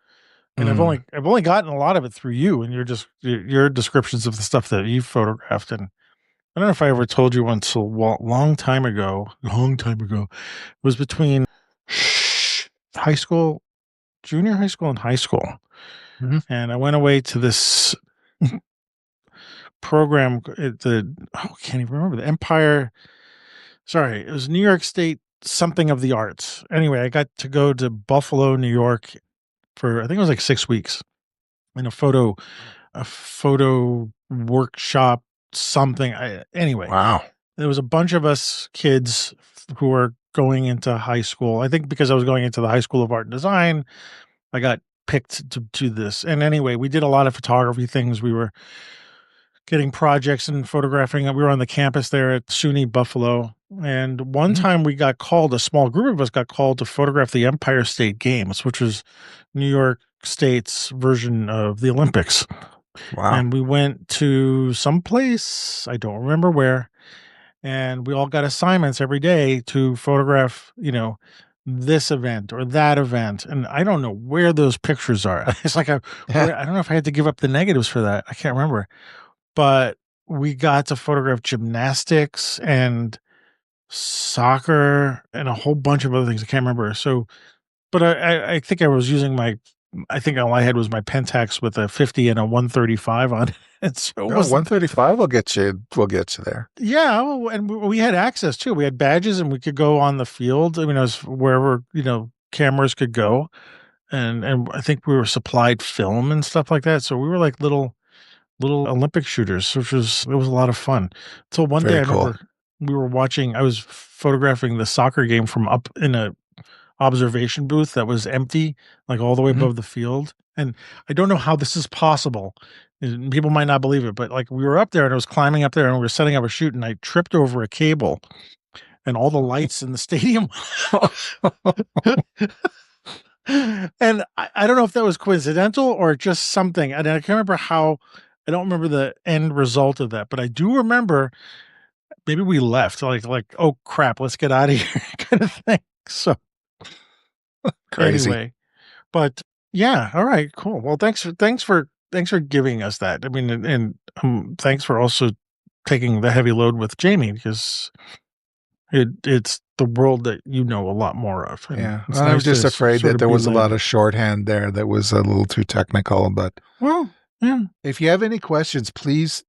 And Mm. I've only gotten a lot of it through you and your descriptions of the stuff that you've photographed. And I don't know if I ever told you once, a long time ago, it was between high school, junior high school, and high school. Mhm. And I went away to this program at I can't even remember, the Empire. Sorry, it was New York State something of the arts. Anyway, I got to go to Buffalo, New York for, I think it was like 6 weeks, in a photo workshop, something. Anyway, Wow. there was a bunch of us kids who were going into high school. I think because I was going into the High School of Art and Design, I got picked to this. And anyway, we did a lot of photography things. We were getting projects and photographing. We were on the campus there at SUNY Buffalo. And one Mhm. time we got called, a small group of us got called to photograph the Empire State Games, which was New York State's version of the Olympics. Wow. And we went to some place, I don't remember where, and we all got assignments every day to photograph, this event or that event. And I don't know where those pictures are. It's like I don't know if I had to give up the negatives for that. I can't remember. But we got to photograph gymnastics and soccer and a whole bunch of other things. I can't remember. So, but I think I was using I think all I had was my Pentax with a 50 and a 135 on it. And so it No, wasn't. 135 will get you there. Yeah, well, and we had access too. We had badges, and we could go on the field. I mean, it was wherever, cameras could go, and I think we were supplied film and stuff like that. So we were like little Olympic shooters, which was it was a lot of fun. So one day I Very cool. remember we were watching. I was photographing the soccer game from up in a observation booth that was empty, like all the way Mhm. above the field. And I don't know how this is possible. And people might not believe it, but like we were up there and I was climbing up there and we were setting up a shoot and I tripped over a cable and all the lights in the stadium. And I don't know if that was coincidental or just something. And I can't remember how. I don't remember the end result of that, but I do remember maybe we left like, "Oh, crap, let's get out of here," kind of thing. So, Crazy. anyway, but yeah, all right, cool. Well, thanks for giving us that. I mean, and thanks for also taking the heavy load with Jamie because it's the world that you know a lot more of, and Yeah. it's And I was nice to just afraid sort that of there be was a lot led. of shorthand there that was a little too technical. But Well, yeah, if you have any questions, please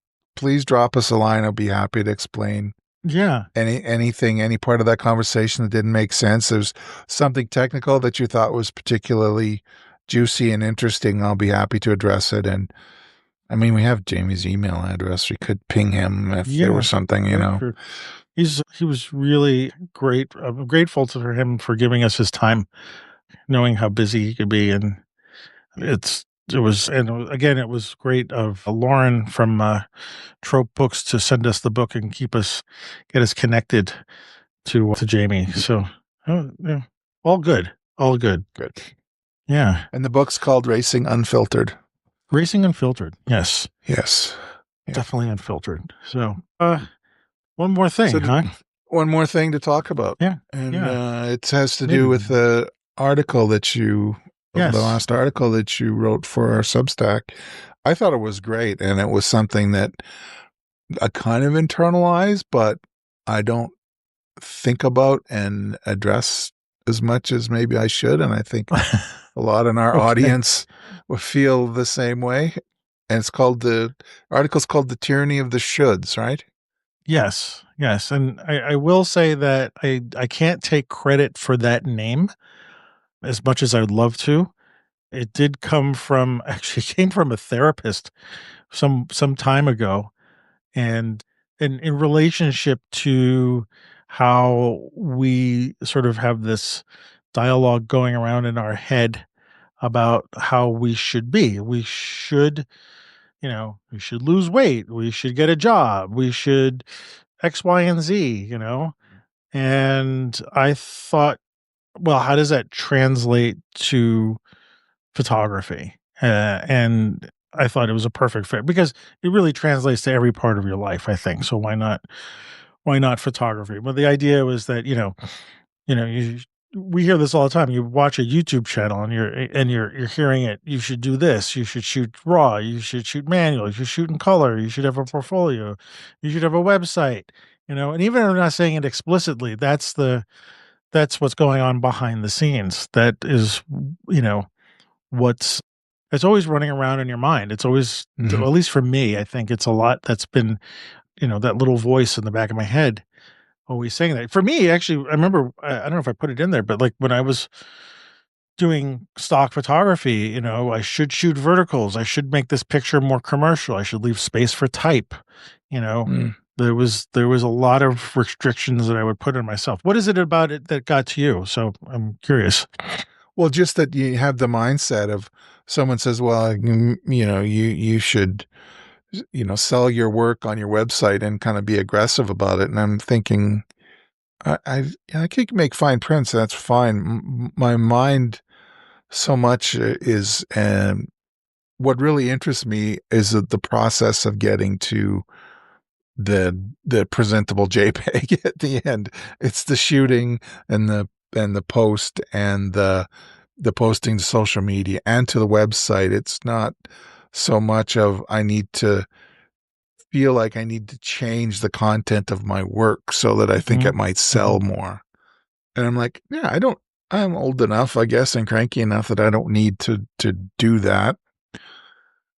drop us a line. I'll be happy to explain yeah. anything, any part of that conversation that didn't make sense. There's something technical that you thought was particularly juicy and interesting. I'll be happy to address it. And I mean, we have Jamie's email address. We could ping him if there was Yeah, something, that's true. He was really great. I'm grateful to for him for giving us his time, knowing how busy he could be, and again, it was great of Lauren from Trope Books to send us the book and get us connected to Jamie. So, yeah, all good, all good. good. Yeah, And the book's called Racing Unfiltered. racing unfiltered. Yes, Yes. Yeah. definitely unfiltered. So, one more So thing, huh? one more thing to talk about, Yeah, and yeah, it has to do maybe. with the Yes. last article that you wrote for our Substack. I thought it was great, and it was something that I kind of internalize, but I don't think about and address as much as maybe I should. And I think a lot in our Okay. audience will feel the same way. And the article's called The Tyranny of the Shoulds, right? Yes, yes, and I will say that I can't take credit for that name as much as I would love to. It did come from actually came from a therapist some time ago, and in relationship to how we sort of have this dialogue going around in our head about how we should be. We should lose weight, we should get a job, we should X, Y, and Z, And I thought, well, how does that translate to photography? And I thought it was a perfect fit because it really translates to every part of your life, I think. So why not photography? But the idea was that, you we hear this all the time. You watch a YouTube channel and you're hearing it. You should do this. You should shoot raw. You should shoot manual. You should shoot in color. You should have a portfolio. You should have a website. And even if I'm not saying it explicitly, that's what's going on behind the scenes. That is, you know, what's it's always running around in your mind. It's always, at Mm-hmm. least for me, I think it's a lot that's been, that little voice in the back of my head always saying that. For me, actually, I remember, I don't know if I put it in there, but like when I was doing stock photography, I should shoot verticals. I should make this picture more commercial. I should leave space for type. You know, Mm. there was a lot of restrictions that I would put on myself. What is it about it that got to you? So I'm curious. Well, just that you have the mindset of someone says, well, you should, sell your work on your website and kind of be aggressive about it. And I'm thinking, I could make fine prints. That's fine. My mind so much is, what really interests me is the process of getting to the presentable JPEG at the end. It's the shooting and the post and the posting to social media and to the website. It's not so much of I need to feel like I need to change the content of my work so that I think it Mhm, might mhm. sell more. And I'm like, yeah, I'm old enough, I guess, and cranky enough that I don't need to do that.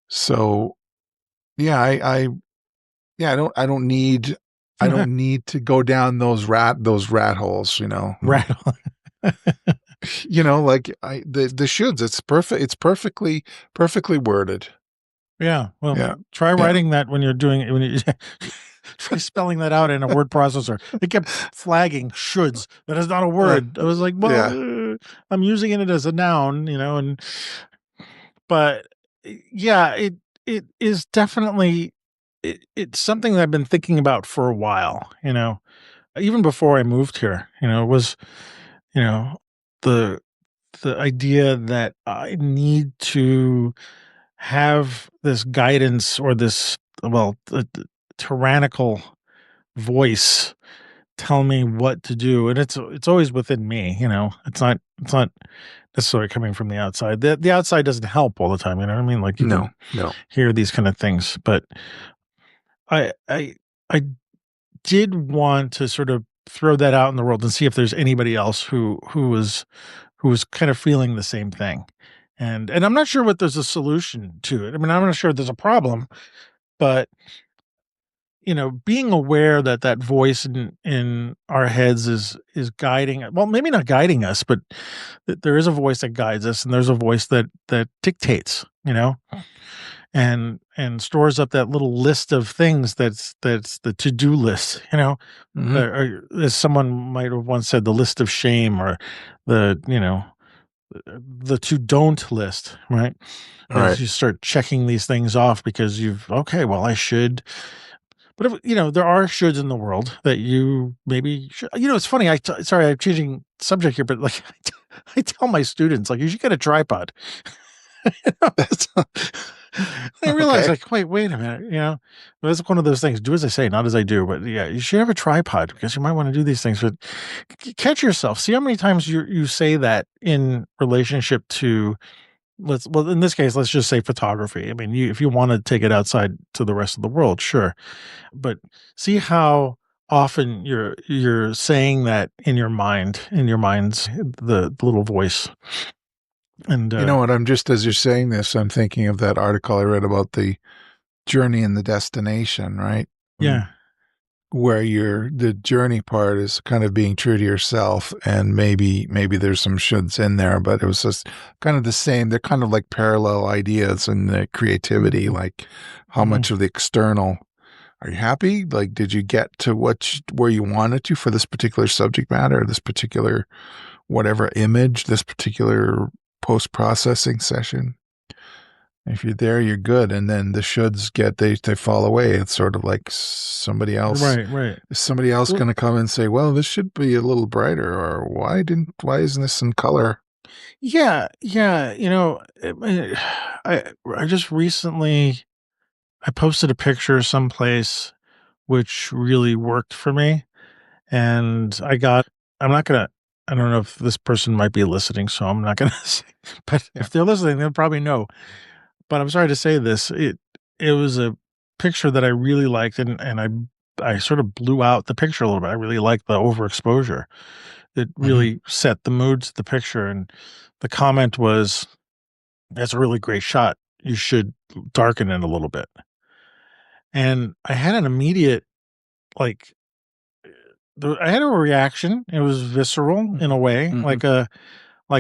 So yeah, yeah, I Okay. don't need to go down those rat holes, Rattle. like the shoulds, it's perfectly worded. Yeah. Well, Yeah. try Yeah. writing that when you're doing it. When you try spelling that out in a word processor. It kept flagging shoulds. That is not a Uh, word. I was like, well, yeah. I'm using it as a noun, and but yeah, it is definitely it's something that I've been thinking about for a while. Even before I moved here. It was you know the the idea that I need to have this guidance or this, well, tyrannical voice tell me what to do, and it's always within me, you know? It's not necessarily coming from the outside. The outside doesn't help all the time, you know what I mean? Like, you No, can no. hear these kind of things, but I I I did want to sort of throw that out in the world and see if there's anybody else who was kind of feeling the same thing. And I'm not sure what there's a solution to it. I mean, I'm not sure there's a problem, but being aware that that voice in our heads is guiding, well, maybe not guiding us, but there is a voice that guides us, and there's a voice that dictates, and stores up that little list of things that's the to-do list, Hmm. or as someone might have once said, the list of shame, or the the to don't list, right? All As right. you start checking these things off because okay, well, I should. But if, there are shoulds in the world that you maybe should. It's funny. Sorry, I'm changing subject here, but like I tell my students, like, you should get a tripod. That's I realize, okay. like, wait a minute, it's one of those things. Do as I say, not as I do. But yeah, you should have a tripod because you might want to do these things. But catch yourself. See how many times you say that in relationship to, well, in this case, let's just say photography. I mean, if you want to take it outside to the rest of the world, sure, but see how often you're saying that in your mind's the little voice, and You know what? I'm just as you're saying this, I'm thinking of that article I read about the journey and the destination, right? yeah, Where the journey part is kind of being true to yourself, and maybe there's some shoulds in there, but it was just kind of the same. They're kind of like parallel ideas in the creativity, like how mhm, much of the external. Are you happy? Like, did you get to where you wanted to for this particular subject matter, this particular whatever image, this particular post processing session? If you're there, you're good. And then the shoulds they fall away. It's sort of like somebody else. right, right. Is somebody else Well, going to come and say, well, this should be a little brighter, or why isn't this in color? yeah, yeah. I just recently I posted a picture someplace which really worked for me, and I'm not gonna. I don't know if this person might be listening, so I'm not gonna say. But Yeah. if they're listening, they'll probably know. But I'm sorry to say this. It was a picture that I really liked, and I sort of blew out the picture a little bit. I really liked the overexposure. It Hmm. really set the mood to the picture, and the comment was, "That's a really great shot. You should darken it a little bit." And I had an immediate, like, I had a reaction. It was visceral in a way, Hmm. like a, I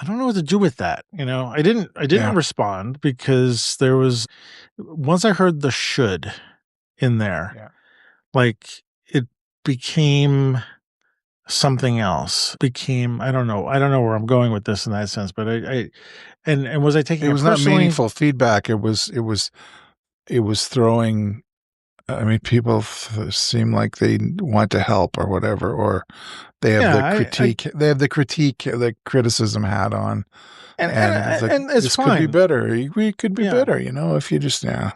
don't know what to do with that. I didn't Yeah. respond because there was, once I heard the should in there, Yeah. like, it became something else. I don't know where I'm going with this in that sense, but and was I taking It it was not personally? meaningful feedback. It was throwing. I mean, people seem like they want to help or whatever, or they have Yeah, the critique. They have the critique, the criticism hat on, and it's like and it's this could be fine. better. We could be Yeah. better, if you just yeah,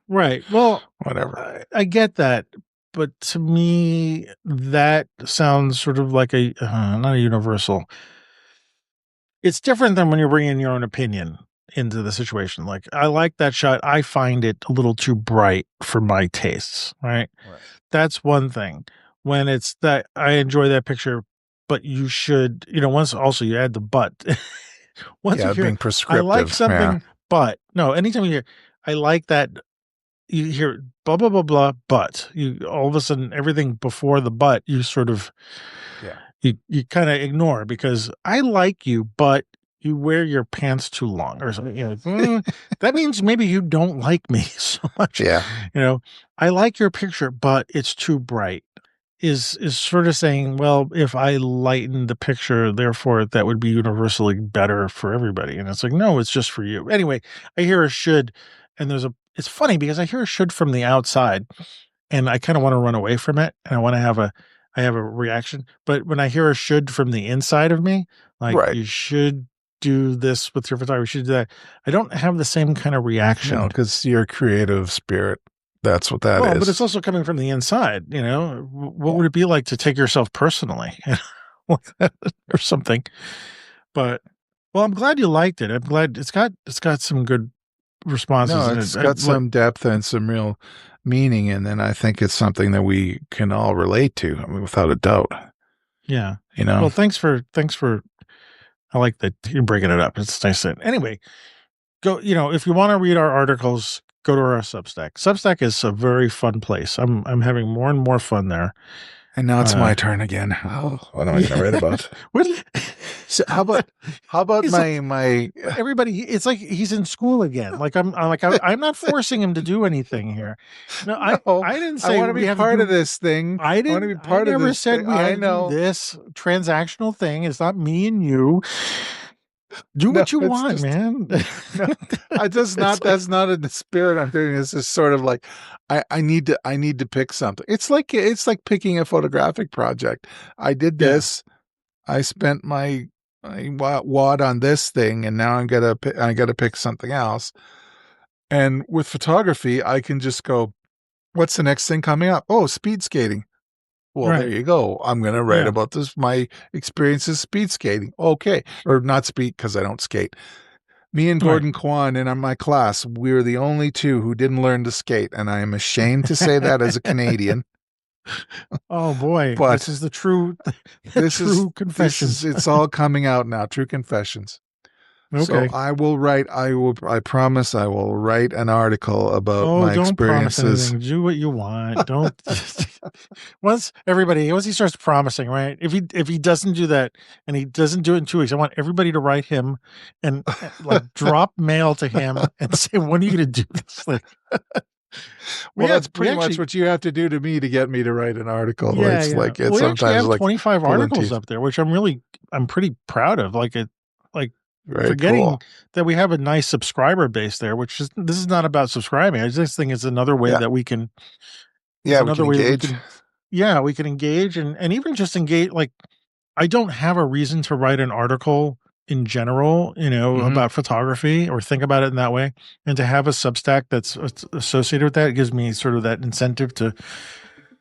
Right. Well, whatever. I get that, but to me, that sounds sort of like not a universal. It's different than when you're bringing your own opinion into the situation. Like, I like that shot. I find it a little too bright for my tastes. Right. Right. That's one thing. When it's that I enjoy that picture, but you should, once also you add the but. Once you Yeah, hear, being I like prescriptive. Yeah, something, but no, anytime you hear, I like that, you hear blah blah blah blah, but you all of a sudden everything before the but you sort of yeah, you kind of ignore because I like you, but you wear your pants too long or something. That means maybe you don't like me so much. yeah. You know, I like your picture, but it's too bright. Is sort of saying, well, if I lighten the picture, therefore that would be universally better for everybody. And it's like, no, it's just for you. Anyway, I hear a should, and it's funny because I hear a should from the outside, and I kind of want to run away from it, and I have a reaction. But when I hear a should from the inside of me, like, Right. you should do this with your photography. You should do that. I don't have the same kind of reaction. No, because you're a creative spirit. That's what that is. But it's also coming from the inside. What would it be like to take yourself personally, or something? But well, I'm glad you liked it. I'm glad it's got some good responses. No, it's got some depth and some real meaning, and then I think it's something that we can all relate to. I mean, without a doubt. Yeah. Well, thanks for. I like that you're breaking it up. It's nice. Anyway, go. If you want to read our articles, go to our Substack. Substack is a very fun place. I'm having more and more fun there. And now it's my turn again. Oh, what am I going to write about? So how about my everybody? It's like he's in school again. Like I'm not forcing him to do anything here. No, I didn't say I want to be part of this thing. I didn't. want to be part of this. Said thing. we had to do this transactional thing. It's not me and you. Do what you want, man. That's not in the spirit I'm doing. This is sort of like I need to pick something. It's like picking a photographic project. I did this. I spent my wad on this thing, and now I gotta pick something else. And with photography, I can just go, what's the next thing coming up? Oh, speed skating. Well, There you go. I'm going to write about this. My experiences speed skating. Okay. Or not speed because I don't skate. Me and Gordon Kwan in my class, we're the only two who didn't learn to skate. And I am ashamed to say that as a Canadian. Oh boy. But this is the true, confessions. It's all coming out now. True confessions. Okay. So I promise I will write an article about my experiences. Promise do what you want. Don't once he starts promising, right? If he doesn't do that and he doesn't do it in 2 weeks, I want everybody to write him and like drop mail to him and say, when are you going to do this thing? That's pretty much what you have to do to me to get me to write an article. Yeah, it's like it's sometimes have like 25 articles up there, which I'm pretty proud of. Very forgetting that we have a nice subscriber base there, this is not about subscribing. I just think it's another way that we can, engage. We can engage and even just engage. Like, I don't have a reason to write an article in general, about photography or think about it in that way. And to have a Substack that's associated with that, it gives me sort of that incentive to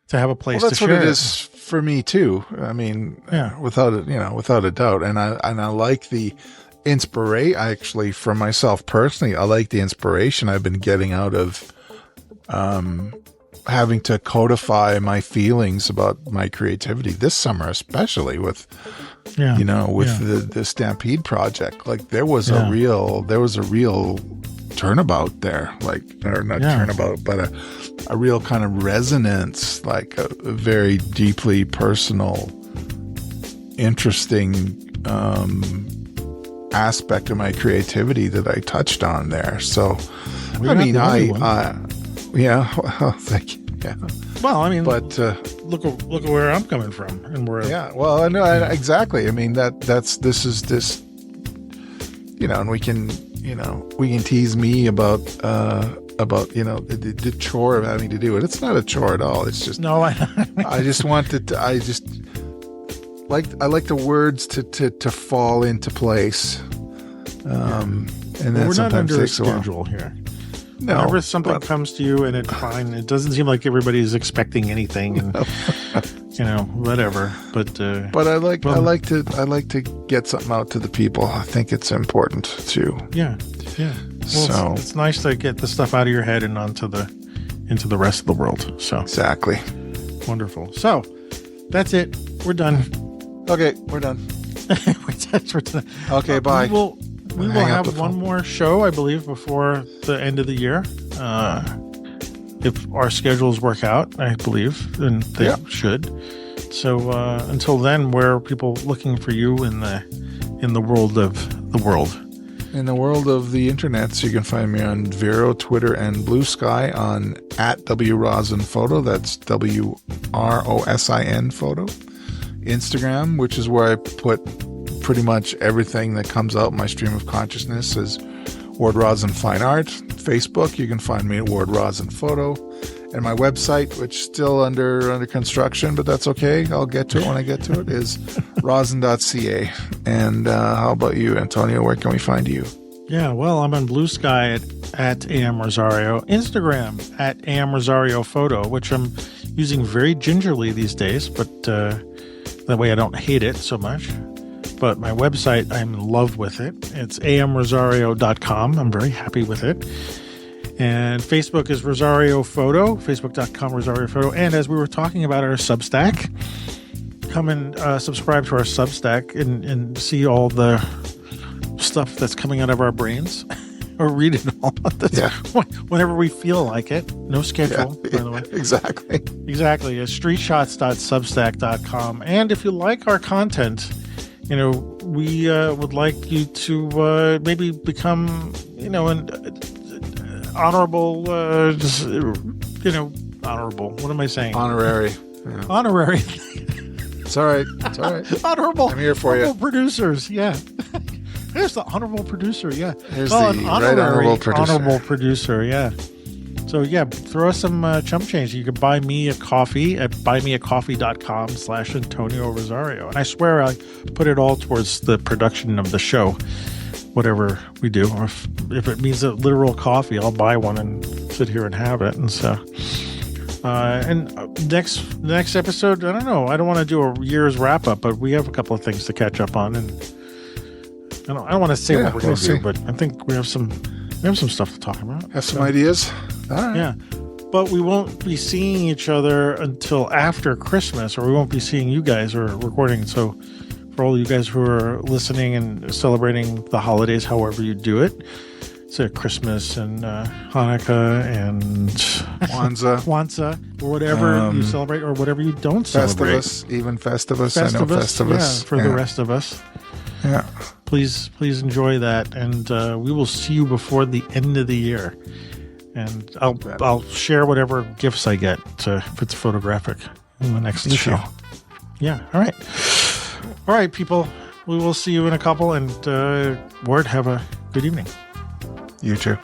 have a place to share. That's what it is for me too. I mean, without a doubt. And I like the inspiration. Actually, for myself personally, I like the inspiration I've been getting out of having to codify my feelings about my creativity this summer, especially with the Stampede project. Like there was a real turnabout there, turnabout, but a real kind of resonance, like a very deeply personal, interesting aspect of my creativity that I touched on there. So, thank you. Yeah. Well, I mean, but look at where I'm coming from, and where. Yeah. Well, I know exactly. I mean, this is and we can tease me about the chore of having to do it. It's not a chore at all. It's just I just wanted to. I like the words to fall into place. And then we're not under a takes schedule here. No, whenever something comes to you and it's fine, it doesn't seem like everybody's expecting anything, and whatever. But I like to get something out to the people. I think it's important too. Yeah. Well, it's nice to get the stuff out of your head and into the rest of the world. So exactly, wonderful. So that's it. We're done. Okay, we're done. We're done. Okay, bye. We will have one more show, I believe, before the end of the year. If our schedules work out, I believe, and they should. So until then, where are people looking for you in the world of the world? In the world of the internet, so you can find me on Vero, Twitter, and Blue Sky on @WRosinPhoto. That's WROSIN photo. Instagram, which is where I put pretty much everything that comes out in my stream of consciousness, is Ward Rosin Fine Art. Facebook, you can find me at Ward Rosin Photo. And my website, which is still under construction, but that's okay. I'll get to it when I get to it, is rosin.ca. And how about you, Antonio? Where can we find you? Yeah, well, I'm on Blue Sky at AM Rosario, Instagram at AM Rosario Photo, which I'm using very gingerly these days, but that way I don't hate it so much. But my website, I'm in love with it. It's amrosario.com. I'm very happy with it. And Facebook is Rosario Photo, facebook.com Rosario Photo. And as we were talking about our Substack, come and subscribe to our Substack and see all the stuff that's coming out of our brains. Or read it all whenever we feel like it. No schedule, by the way. Exactly. Exactly. Streetshots.substack.com. And if you like our content, we would like you to maybe become, an honorable, honorable. What am I saying? Honorary. Yeah. Honorary. It's all right. It's all right. Honorable. I'm here for you. Producers. Yeah. There's the honorable producer. Yeah. There's the honorable producer. Honorable producer. Yeah. So yeah, throw us some chump change. You can buy me a coffee at buymeacoffee.com/Antonio Rosario. And I swear I put it all towards the production of the show, whatever we do. Or if it means a literal coffee, I'll buy one and sit here and have it. And so, next episode, I don't know. I don't want to do a year's wrap up, but we have a couple of things to catch up on. And I don't want to say what we're going to do, but I think we have some stuff to talk about. Have some ideas. All right. Yeah. But we won't be seeing each other until after Christmas, or we won't be seeing you guys or recording. So for all you guys who are listening and celebrating the holidays, however you do it, so Christmas and Hanukkah and Kwanzaa, or whatever you celebrate or whatever you don't celebrate. Festivus, even Festivus. I know Festivus. Yeah, for the rest of us. Yeah. Please enjoy that, and we will see you before the end of the year. And I'll share whatever gifts I get if it's photographic in the next show. Yeah. All right, people. We will see you in a couple. And Ward, have a good evening. You too.